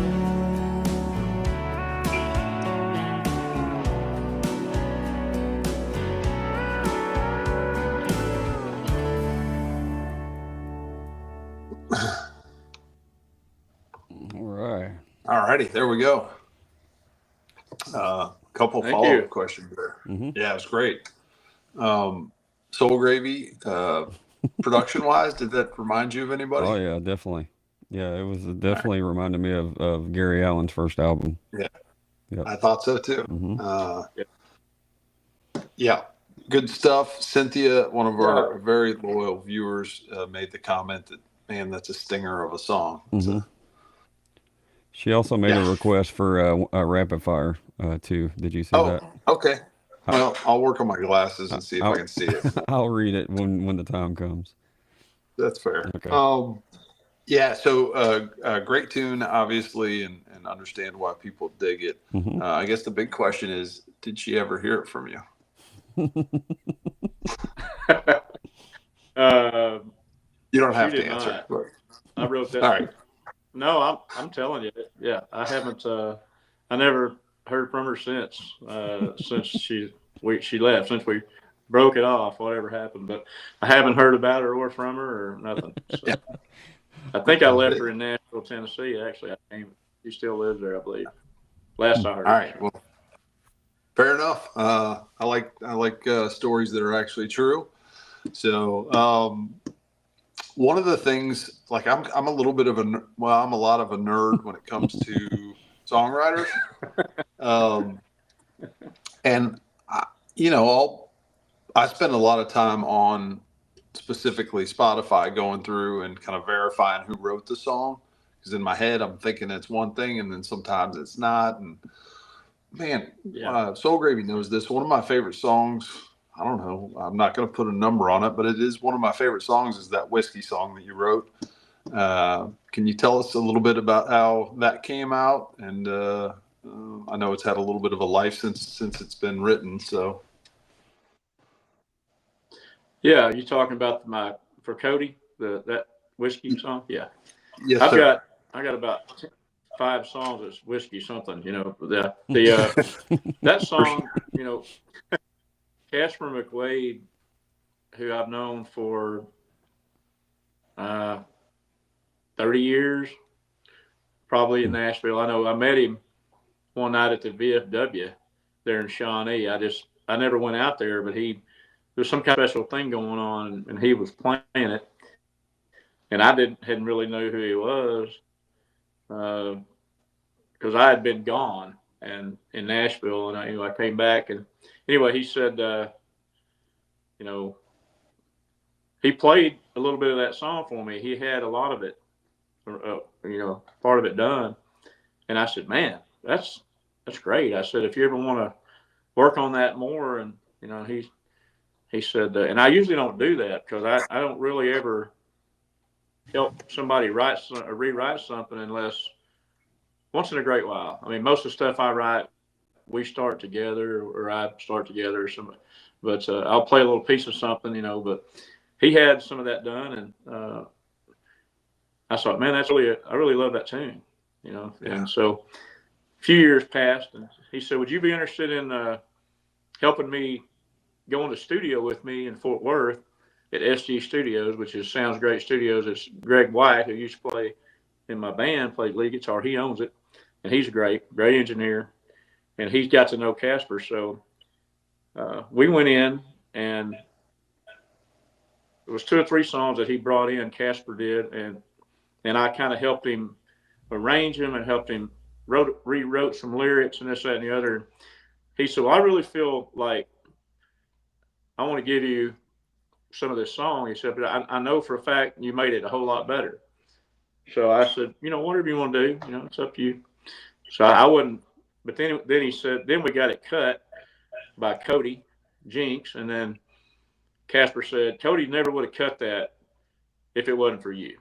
righty, there we go. Couple follow-up questions there. Mm-hmm. Yeah, it was great. Soul Gravy, production-wise, did that remind you of anybody? Oh yeah, definitely. Yeah, it was definitely reminded me of Gary Allen's first album. Yeah, yep. I thought so too. Mm-hmm. Yeah, good stuff. Cynthia, one of our very loyal viewers, made the comment that, man, that's a stinger of a song. Mm-hmm. She also made a request for a rapid fire too. Did you see that? Okay. Well, I'll work on my glasses and see if I can see it. I'll read it when the time comes. That's fair. Okay. Yeah, so great tune, obviously, and understand why people dig it. Mm-hmm. I guess the big question is, did she ever hear it from you? You don't have to answer. But... I wrote that. All right. No, I'm telling you. Yeah, I haven't. I never heard from her since she left. Since we broke it off, whatever happened. But I haven't heard about her or from her or nothing. So. I think I left her in Nashville, Tennessee. Actually, she still lives there, I believe. Last I heard. All right. Well, fair enough. I like stories that are actually true. So. One of the things, like I'm a little bit of I'm a lot of a nerd when it comes to songwriters, and I spend a lot of time on specifically Spotify going through and kind of verifying who wrote the song, because in my head I'm thinking it's one thing and then sometimes it's not. And man, Soul Gravy knows this. One of my favorite songs. I don't know. I'm not going to put a number on it, but it is one of my favorite songs. Is that Whiskey song that you wrote? Can you tell us a little bit about how that came out? And I know it's had a little bit of a life since it's been written. So, yeah, you talking about for Cody that Whiskey song? Yeah, yes, I got about 5 songs that's Whiskey something. That song, Casper McWade, who I've known for 30 years, probably in Nashville. I know I met him one night at the VFW there in Shawnee. I never went out there, but there's some kind of special thing going on, and he was playing it, and I hadn't really knew who he was, because I had been gone and in Nashville, and I came back, and anyway, he said, he played a little bit of that song for me. He had a lot of it, part of it done. And I said, man, that's great. I said, if you ever want to work on that more, and, he said, and I usually don't do that because I don't really ever help somebody write or rewrite something unless once in a great while. I mean, most of the stuff I write, we start together, or I start together, or something. But I'll play a little piece of something, But he had some of that done, and I thought, man, I really love that tune, Yeah. And so a few years passed, and he said, would you be interested in helping me go in the studio with me in Fort Worth at SG Studios, which is Sounds Great Studios? It's Greg White, who used to play in my band, played lead guitar. He owns it, and he's a great engineer. And he's got to know Casper. So we went in, and it was 2 or 3 songs that he brought in, Casper did. And I kind of helped him arrange them and helped him rewrote some lyrics and this, that, and the other. He said, well, I really feel like I want to give you some of this song. He said, but I know for a fact you made it a whole lot better. So I said, whatever you want to do, it's up to you. So I wouldn't. But then he said, then we got it cut by Cody Jinks. And then Casper said, Cody never would have cut that if it wasn't for you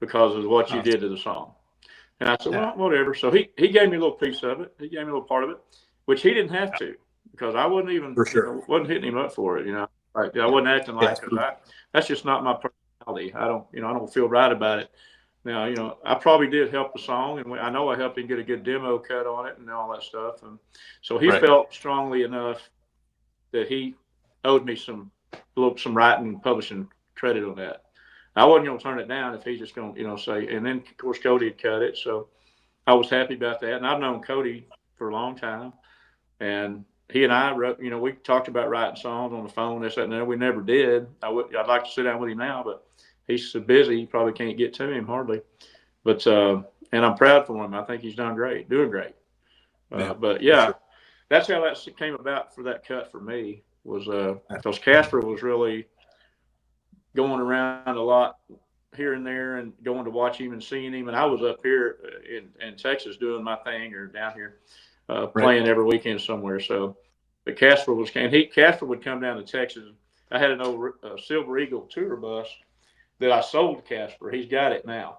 because of what you did to the song. And I said, well, whatever. So he gave me a little piece of it. He gave me a little part of it, which he didn't have to, because I wasn't even, wasn't hitting him up for it. Like I wasn't acting like it. That's just not my personality. I don't feel right about it. Now, I probably did help the song, and I know I helped him get a good demo cut on it and all that stuff. And so he felt strongly enough that he owed me some writing and publishing credit on that. I wasn't going to turn it down if he's just going to, say, and then of course Cody had cut it. So I was happy about that. And I've known Cody for a long time, and he and I wrote, we talked about writing songs on the phone, this, that, and that. We never did. I'd like to sit down with him now, but he's so busy, you probably can't get to him hardly. But and I'm proud for him. I think he's doing great. But yeah, sure. That's how that came about for that cut for me, was because Casper was really going around a lot here and there and going to watch him and seeing him. And I was up here in Texas doing my thing, or down here playing every weekend somewhere. So, but Casper would come down to Texas. I had an old Silver Eagle tour bus that I sold to Casper. He's got it now.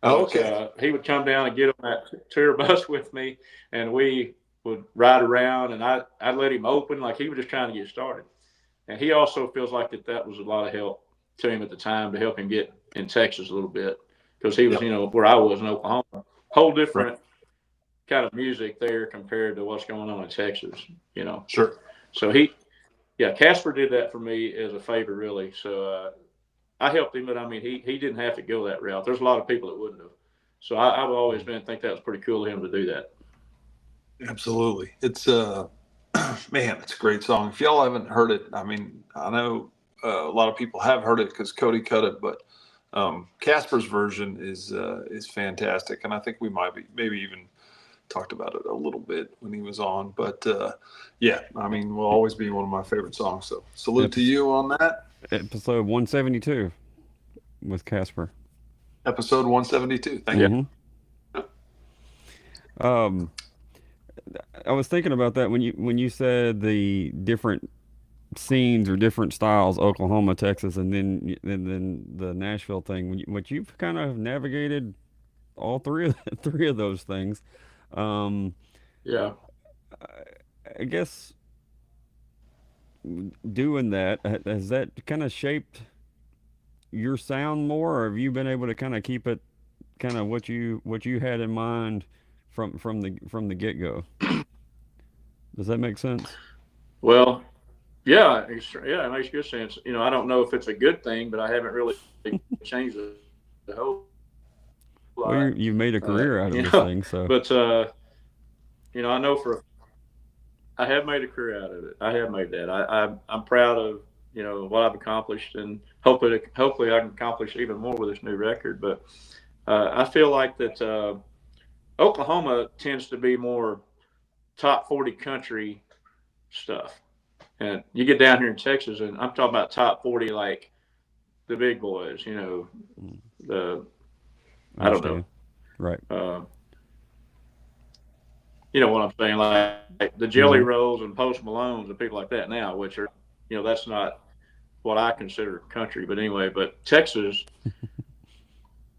Oh, okay. He would come down and get on that tour bus with me, and we would ride around, and I'd let him open, like he was just trying to get started. And he also feels like that was a lot of help to him at the time, to help him get in Texas a little bit, because he was, where I was in Oklahoma, whole different kind of music there compared to what's going on in Texas, Sure. So Casper did that for me as a favor, really. So I helped him, but I mean, he didn't have to go that route. There's a lot of people that wouldn't have. So I've always think that was pretty cool of him to do that. Absolutely. It's man, it's a great song. If y'all haven't heard it, I mean, I know a lot of people have heard it because Cody cut it, but Casper's version is fantastic, and I think we maybe even talked about it a little bit when he was on. But I mean, will always be one of my favorite songs. So salute to you on that. Episode 172 with Casper. Episode 172. Thank you. I was thinking about that when you said the different scenes or different styles, Oklahoma, Texas, and then the Nashville thing. What you've kind of navigated all three of those things. Yeah. I guess doing that, has that kind of shaped your sound more, or have you been able to kind of keep it kind of what you had in mind from the get-go? Does that make sense? Well, yeah, it makes good sense. I don't know if it's a good thing, but I haven't really changed the whole lot. Well, you've made a career out of this thing, so. But I know I have made a career out of it. I have made that. I'm proud of what I've accomplished, and hopefully I can accomplish even more with this new record. But I feel like that Oklahoma tends to be more top 40 country stuff, and you get down here in Texas, and I'm talking about top 40 like the big boys. I don't know, right? You know what I'm saying, like the Jelly Rolls and Post Malones and people like that now, which are, that's not what I consider country. But anyway, but Texas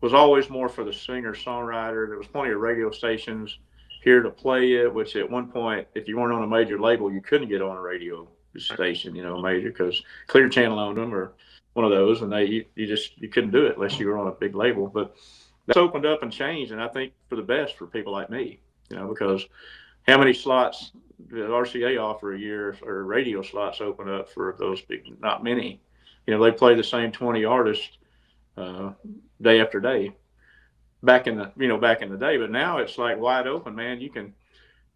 was always more for the singer-songwriter. There was plenty of radio stations here to play it, which at one point, if you weren't on a major label, you couldn't get on a radio station, major, because Clear Channel owned them, or one of those, and you couldn't do it unless you were on a big label. But that's opened up and changed, and I think for the best for people like me. Because how many slots did RCA offer a year, or radio slots open up for those big? Not many. They play the same 20 artists day after day. Back in the day, but now it's like wide open, man.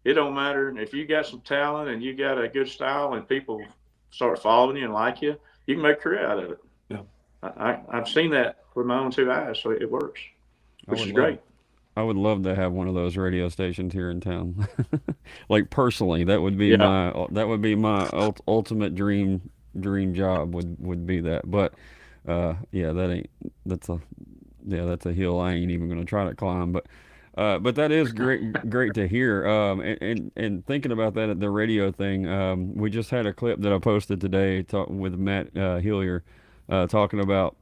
It don't matter if you got some talent and you got a good style, and people start following you and like you can make a career out of it. Yeah, I've seen that with my own two eyes, so it works, which is great. I would love to have one of those radio stations here in town. Like personally, that would be my ultimate dream job would be that. But that's a hill I ain't even going to try to climb. But that is great to hear. And thinking about that at the radio thing, we just had a clip that I posted today with Matt Hillier talking about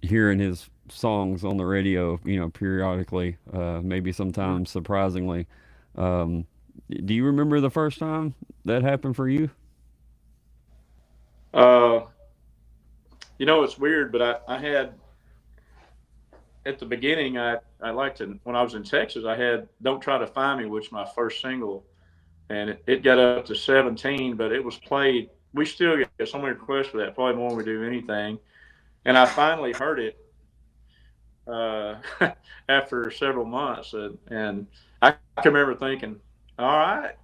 hearing his songs on the radio, periodically, maybe sometimes surprisingly. Do you remember the first time that happened for you? It's weird, but I had, at the beginning, I liked to, when I was in Texas, I had Don't Try to Find Me, which was my first single, and it got up to 17, but it was played. We still get so many requests for that, probably more than we do anything. And I finally heard it after several months, and I can remember thinking, "All right,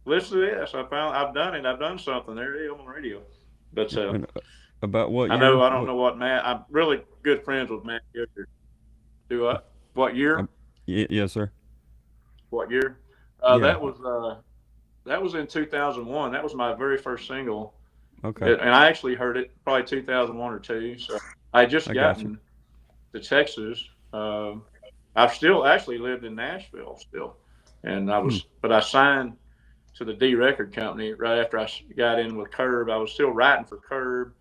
listen to this. I've done it. I've done something. There it is on the radio." But And about what I year? don't know what Matt. I'm really good friends with Matt Gilder. Do I? What year? Yes, sir. What year? Yeah. That was in 2001. That was my very first single. Okay. And I actually heard it probably 2001 or two. So I just gotten to Texas. I've still actually lived in Nashville still, and but I signed to the D record company right after I got in with Curb. I was still writing for Curb,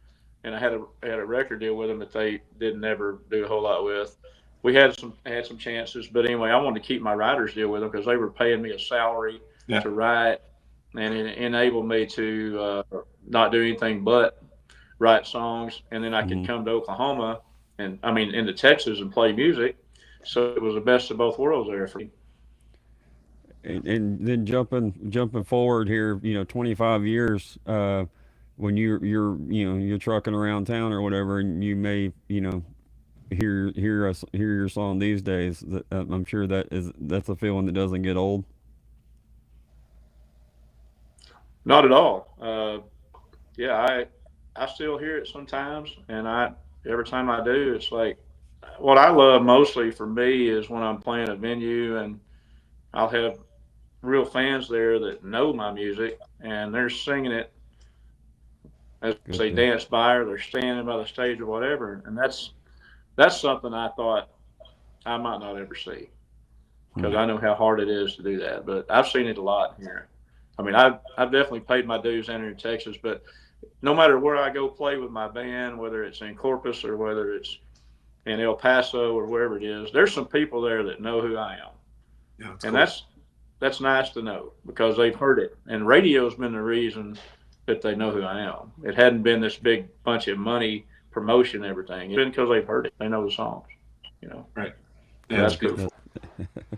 and I had a record deal with them that they didn't ever do a whole lot with. We had some chances, but anyway, I wanted to keep my writer's deal with them because they were paying me a salary to write, and it enabled me to not do anything but write songs, and then I could come to Oklahoma and into Texas and play music. So it was the best of both worlds there for me. And then jumping forward here, 25 years, when you're trucking around town or whatever, and you may, hear your song these days, that I'm sure that's a feeling that doesn't get old. Not at all. Yeah, I still hear it sometimes, and every time I do, it's like what I love mostly for me is when I'm playing a venue and I'll have real fans there that know my music and they're singing it as they dance by or they're standing by the stage or whatever, and that's something I thought I might not ever see because I know how hard it is to do that, but I've seen it a lot here. I've definitely paid my dues down here in Texas, but no matter where I go play with my band, whether it's in Corpus or whether it's in El Paso or wherever it is, there's some people there that know who I am. Yeah, and cool. That's nice to know because they've heard it. And radio's been the reason that they know who I am. It hadn't been this big bunch of money promotion and everything. It's been because they've heard it. They know the songs, Right. Yeah, that's beautiful.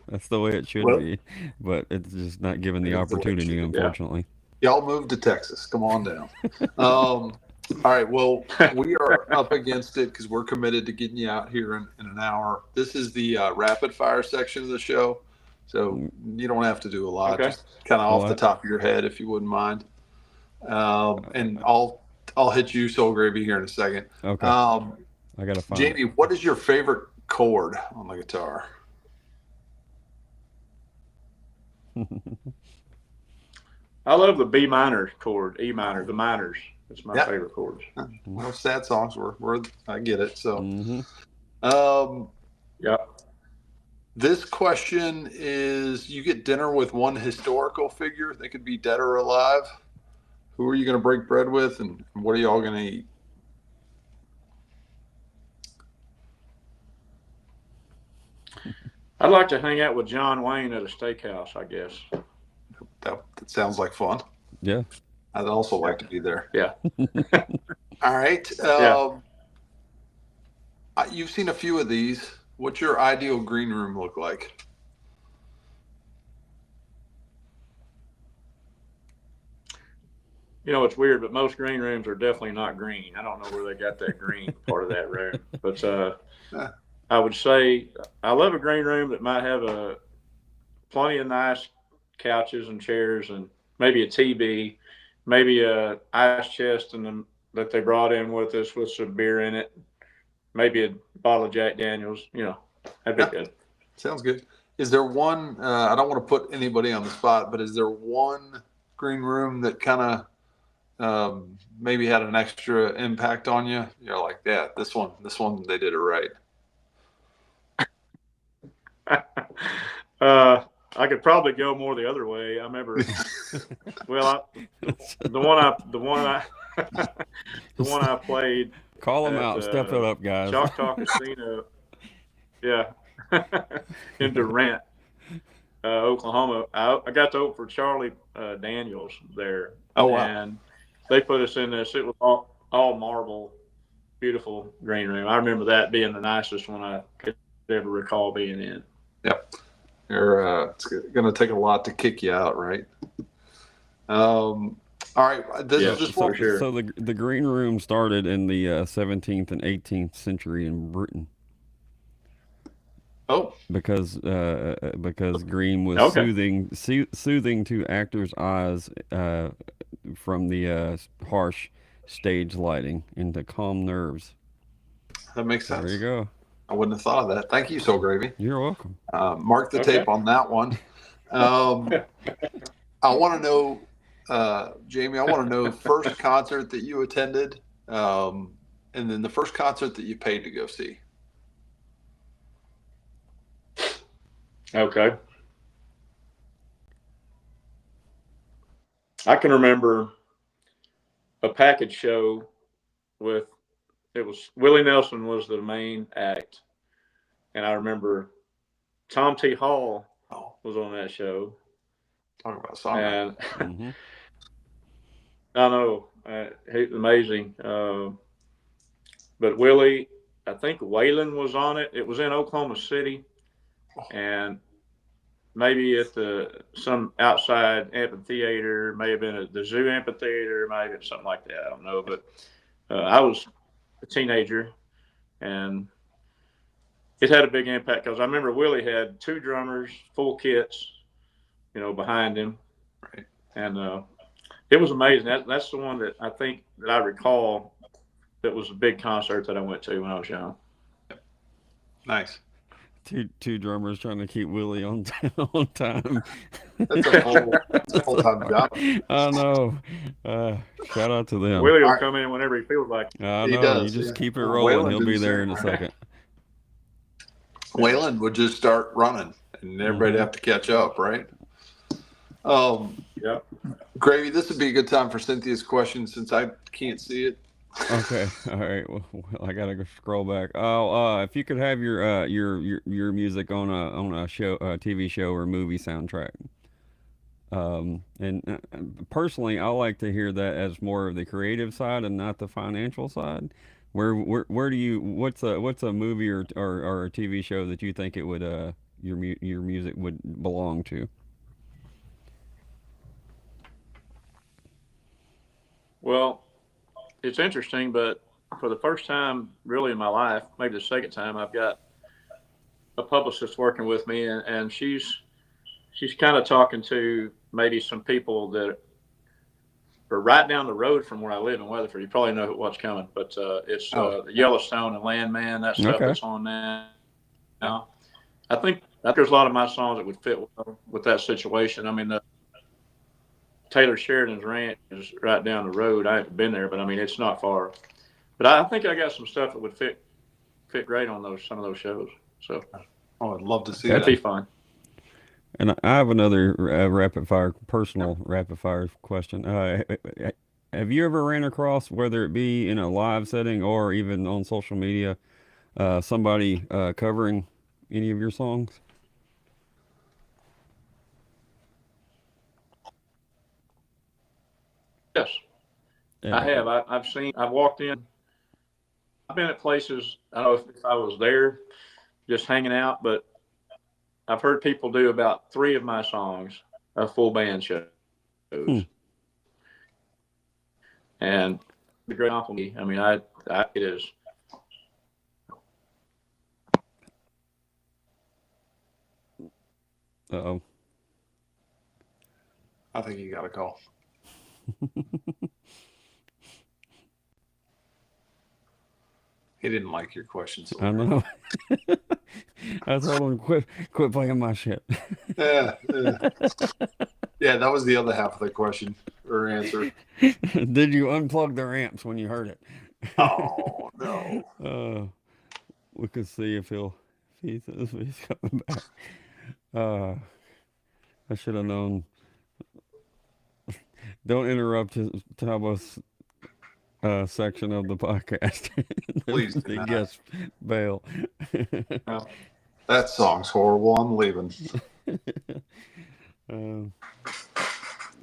That's the way it should be, but it's just not given the opportunity, unfortunately. Y'all moved to Texas. Come on down. All right. Well, we are up against it because we're committed to getting you out here in an hour. This is the rapid fire section of the show, so you don't have to do a lot. Okay. Just kind of off the top of your head, if you wouldn't mind. And I'll hit you, Soul Gravy, here in a second. Okay. I gotta find Jamie, what is your favorite chord on the guitar? I love the B minor chord, E minor, the minors. It's my favorite chords. Well, sad songs I get it. So, This question is: you get dinner with one historical figure. They could be dead or alive. Who are you going to break bread with, and what are y'all going to eat? I'd like to hang out with John Wayne at a steakhouse, I guess. That sounds like fun. Yeah. I'd also like to be there. Yeah. All right. You've seen a few of these. What's your ideal green room look like? It's weird, but most green rooms are definitely not green. I don't know where they got that green part of that room. But I would say I love a green room that might have plenty of nice couches and chairs and maybe a TV, maybe a ice chest that they brought in with us with some beer in it, maybe a bottle of Jack Daniels. That'd be good. Sounds good. Is there one? I don't want to put anybody on the spot, but is there one green room that kind of maybe had an extra impact on you? You're like, yeah, this one, they did it right. I could probably go more the other way. I remember, the one I played. Call them out. Step it up, guys. Choctaw Casino. Yeah, in Durant, Oklahoma. I got to open for Charlie Daniels there. Oh wow! And they put us in this. It was all marble, beautiful green room. I remember that being the nicest one I could ever recall being in. Yep. It's going to take a lot to kick you out, right? All right. For sure. So the green room started in the 17th and 18th century in Britain. Oh, because Green was Okay. soothing to actors' eyes from the harsh stage lighting into calm nerves. that makes There you sense. go. I wouldn't have thought of that. Thank you, Soul Gravy. You're welcome. Mark the Okay. tape on that one. I want to know, Jamie, I want to know first concert that you attended, and then the first concert that you paid to go see. Okay. I can remember a package show with it was Willie Nelson was the main act, and I remember Tom T. Hall Oh, was on that show, talk about songwriting. and Hmm. I know he's amazing. But Willie, I think Waylon was on it. It was in Oklahoma City, and maybe at some outside amphitheater, may have been at the zoo amphitheater, maybe something like that. I don't know, but I was a teenager, and it had a big impact because I remember Willie had two drummers, full kits, behind him, Right. and it was amazing. That's the one that I think that I recall that was a big concert that I went to when I was young. Nice. Two drummers trying to keep Willie on on time. That's a full-time job. I know. Shout out to them. Willie will Alright. come in whenever he feels like it. I He know. does, You just yeah. keep it Well, rolling. Waylon He'll did be the there same, in a right? second. Waylon would just start running, and everybody'd have to catch up, right? Yep. Gravy, this would be a good time for Cynthia's question since I can't see it. Okay. All right. Well, I gotta go scroll back. Oh, if you could have your music on a show, a TV show or movie soundtrack. And personally, I like to hear that as more of the creative side and not the financial side. Where do you what's a movie or a TV show that you think it would your music would belong to? Well, it's interesting, but for the first time really in my life, maybe the second time, I've got a publicist working with me, and she's kind of talking to maybe some people that are right down the road from where I live in Weatherford. You probably know what's coming, but it's the Yellowstone and Landman, that stuff Okay. that's on now. I think there's a lot of my songs that would fit well with that situation. I mean, Taylor Sheridan's ranch is right down the road. I haven't been there, but I mean, it's not far. But I think I got some stuff that would fit great on some of those shows. So Oh, I'd love to see that'd that. be fun. And I have another personal rapid fire question. Have you ever ran across, whether it be in a live setting or even on social media, somebody covering any of your songs? Yes, Yeah. I have. I've walked in. I've been at places. I don't know if I was there just hanging out, but I've heard people do about 3 of my songs, a full band shows. And the great compliment. I mean, it is. Uh-oh. I think you got a call. He didn't like your question. So I know. I told him quit playing my shit. yeah, that was the other half of the question or answer. Did you unplug their amps when you heard it? Oh no. We could see if he's coming back. I should have known. Don't interrupt Tabo's section of the podcast. Please do The not. guest bail. That song's horrible. I'm leaving.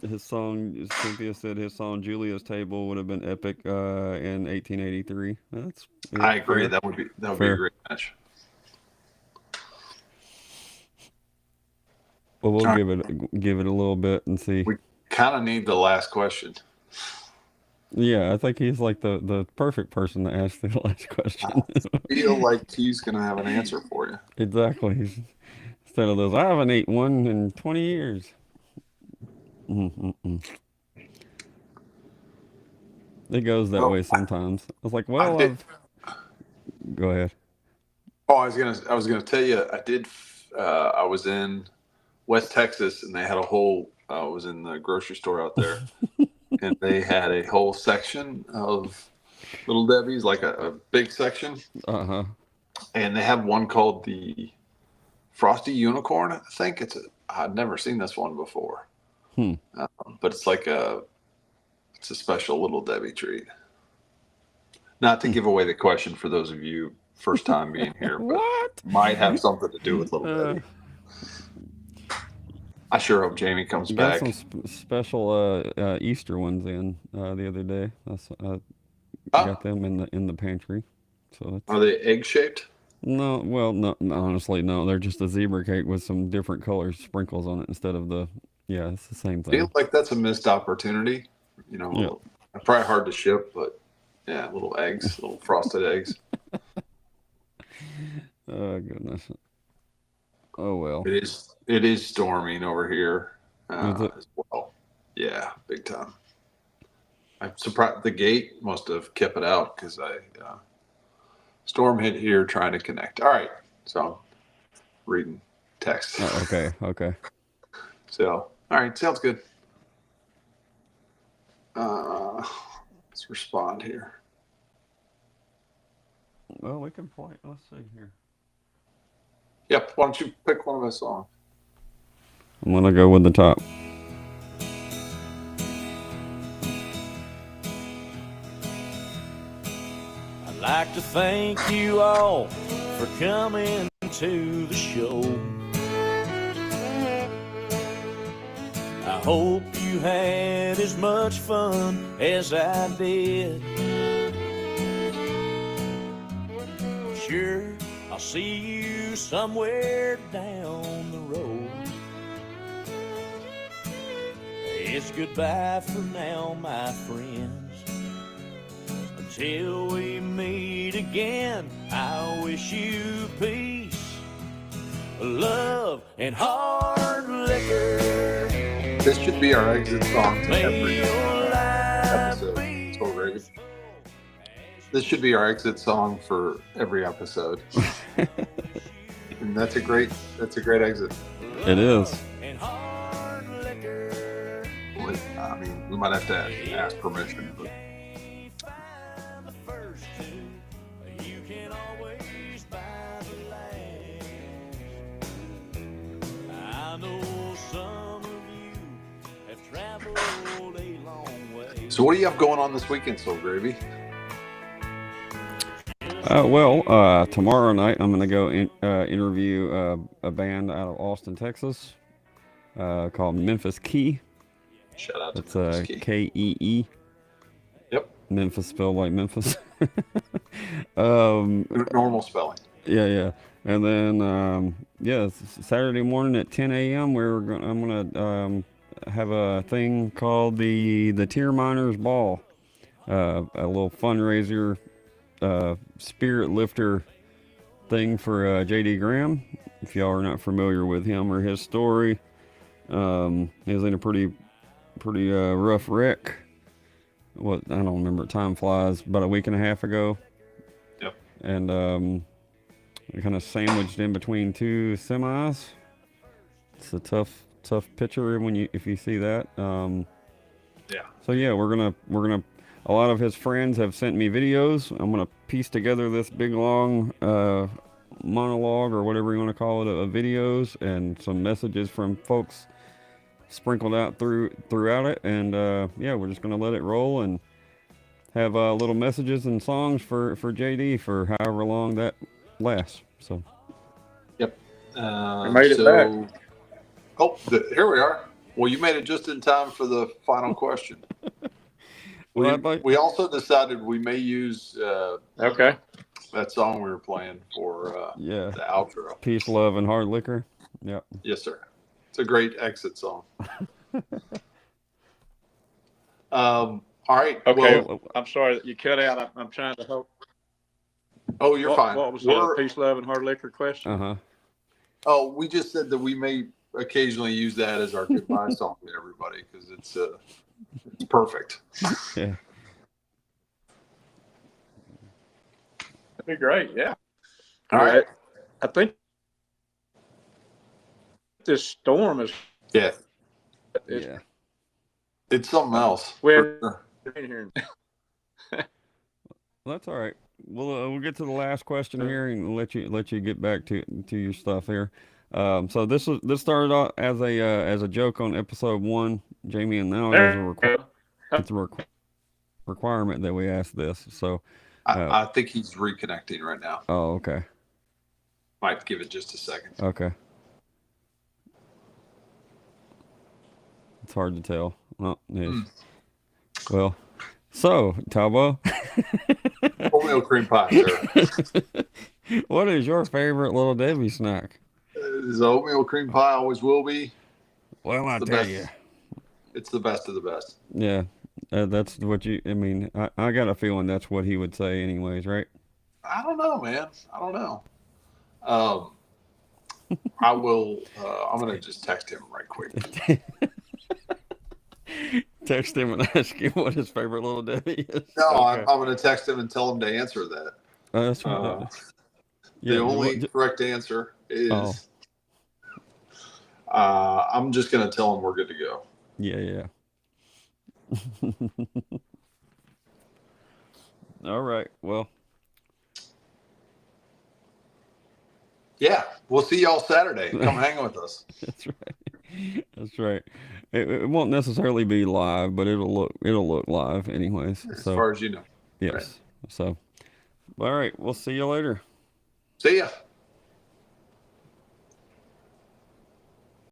His song, Cynthia said his song Julia's Table would have been epic in 1883. I agree. Fair. That would be a Fair. great match. Well, we'll All give it a little bit and see. We kind of need the last question. Yeah, I think he's like the perfect person to ask the last question. I feel like he's going to have an answer for you. Exactly. Instead of those, I haven't ate one in 20 years. Mm-mm-mm. It goes that way sometimes. I was like, well, go ahead. Oh, I was gonna tell you, I was in West Texas, and they had I was in the grocery store out there, and they had a whole section of Little Debbie's, like a big section. Uh-huh. And they have one called the Frosty Unicorn. I think I'd never seen this one before. But it's it's a special Little Debbie treat. Not to give away the question for those of you first time being here, but What? might have something to do with Little Debbie. I sure hope Jamie comes back. Got some special Easter ones in the other day. I got them in the pantry. So Are they egg shaped? no, well, no, honestly, no. They're just a zebra cake with some different color sprinkles on it instead of yeah, it's the same I thing. feel like that's a missed opportunity. Probably hard to ship, but yeah, little eggs, little frosted eggs. Oh goodness. Oh well. It is storming over here Is it? as well. Yeah, big time. I'm surprised the gate must have kept it out because storm hit here trying to connect. All right, so I'm reading text. Oh, okay. So all right, sounds good. Let's respond here. Well, we can play. Let's see here. Yep. Why don't you pick one of us songs? I'm gonna go with the top. I'd like to thank you all for coming to the show. I hope you had as much fun as I did. I'm sure I'll see you somewhere down the road. It's goodbye for now, my friends. Until we meet again, I wish you peace, love, and hard liquor. This should be our exit song to May every your life episode. be So ready. This should be our exit song for every episode. And that's a great exit. It is. and hard liquor. I mean, we might have to ask permission, but Find the first two, you can always buy the last. I know some of you have traveled a long way. so what do you have going on this weekend, Soul Gravy? Tomorrow night I'm gonna go interview a band out of Austin, Texas, called Memphis Key. Shout out to It's Memphis Key. K-E-E. Yep. Memphis spelled like Memphis. Normal spelling. Yeah. And then Saturday morning at 10 a.m. I'm gonna have a thing called the Tier Miners Ball, a little fundraiser, spirit lifter thing for J.D. Graham. If y'all are not familiar with him or his story, he was in a pretty rough wreck. I don't remember. Time flies. About a week and a half ago. Yep. And kind of sandwiched in between two semis. It's a tough picture if you see that. Yeah. So yeah, we're gonna. A lot of his friends have sent me videos. I'm gonna piece together this big long monologue or whatever you want to call it of videos and some messages from folks sprinkled out throughout it. And we're just gonna let it roll and have little messages and songs for JD for however long that lasts. So. Yep. I made it back. Oh, here we are. Well, you made it just in time for the final question. We also decided we may use Okay. that song we were playing for the outro. Peace, love, and hard liquor. Yep. Yes, sir. It's a great exit song. All All right. Okay. Well, I'm sorry that you cut out. I'm trying to help. oh, you're fine. What was the peace, love, and hard liquor question? Uh-huh. Oh, we just said that we may occasionally use that as our goodbye song to everybody because it's perfect. Yeah. That'd be great. Yeah. All right. I think this storm is. Yeah. Yeah. It's something else. We're in here. Well, that's all right. We'll get to the last question here and let you get back to your stuff here. So this started out as a joke on episode 1, Jamie, and now it's a requirement that we ask this. So I think he's reconnecting right now. oh, okay. Might give it just a second. Okay. It's hard to tell. Well, it is. Well, so Talbot, Oatmeal cream pie, sir. what is your favorite Little Debbie snack? The oatmeal cream pie always will be. Well, I the tell best. you. It's the best of the best. Yeah, that's what you. I mean, I got a feeling that's what he would say, anyways, right? I don't know, man. I don't know. I will. I'm gonna just text him right quick. Text him and ask him what his favorite Little Debbie is. No, Okay. I'm gonna text him and tell him to answer that. That's right. The only correct answer is. I'm just gonna tell him we're good to go. Yeah. All right. Well. Yeah, we'll see y'all Saturday. Come hang with us. That's right. That's right. It won't necessarily be live, but it'll look live anyways. As far as you know. Yes. Right. So, all right. We'll see you later. See ya.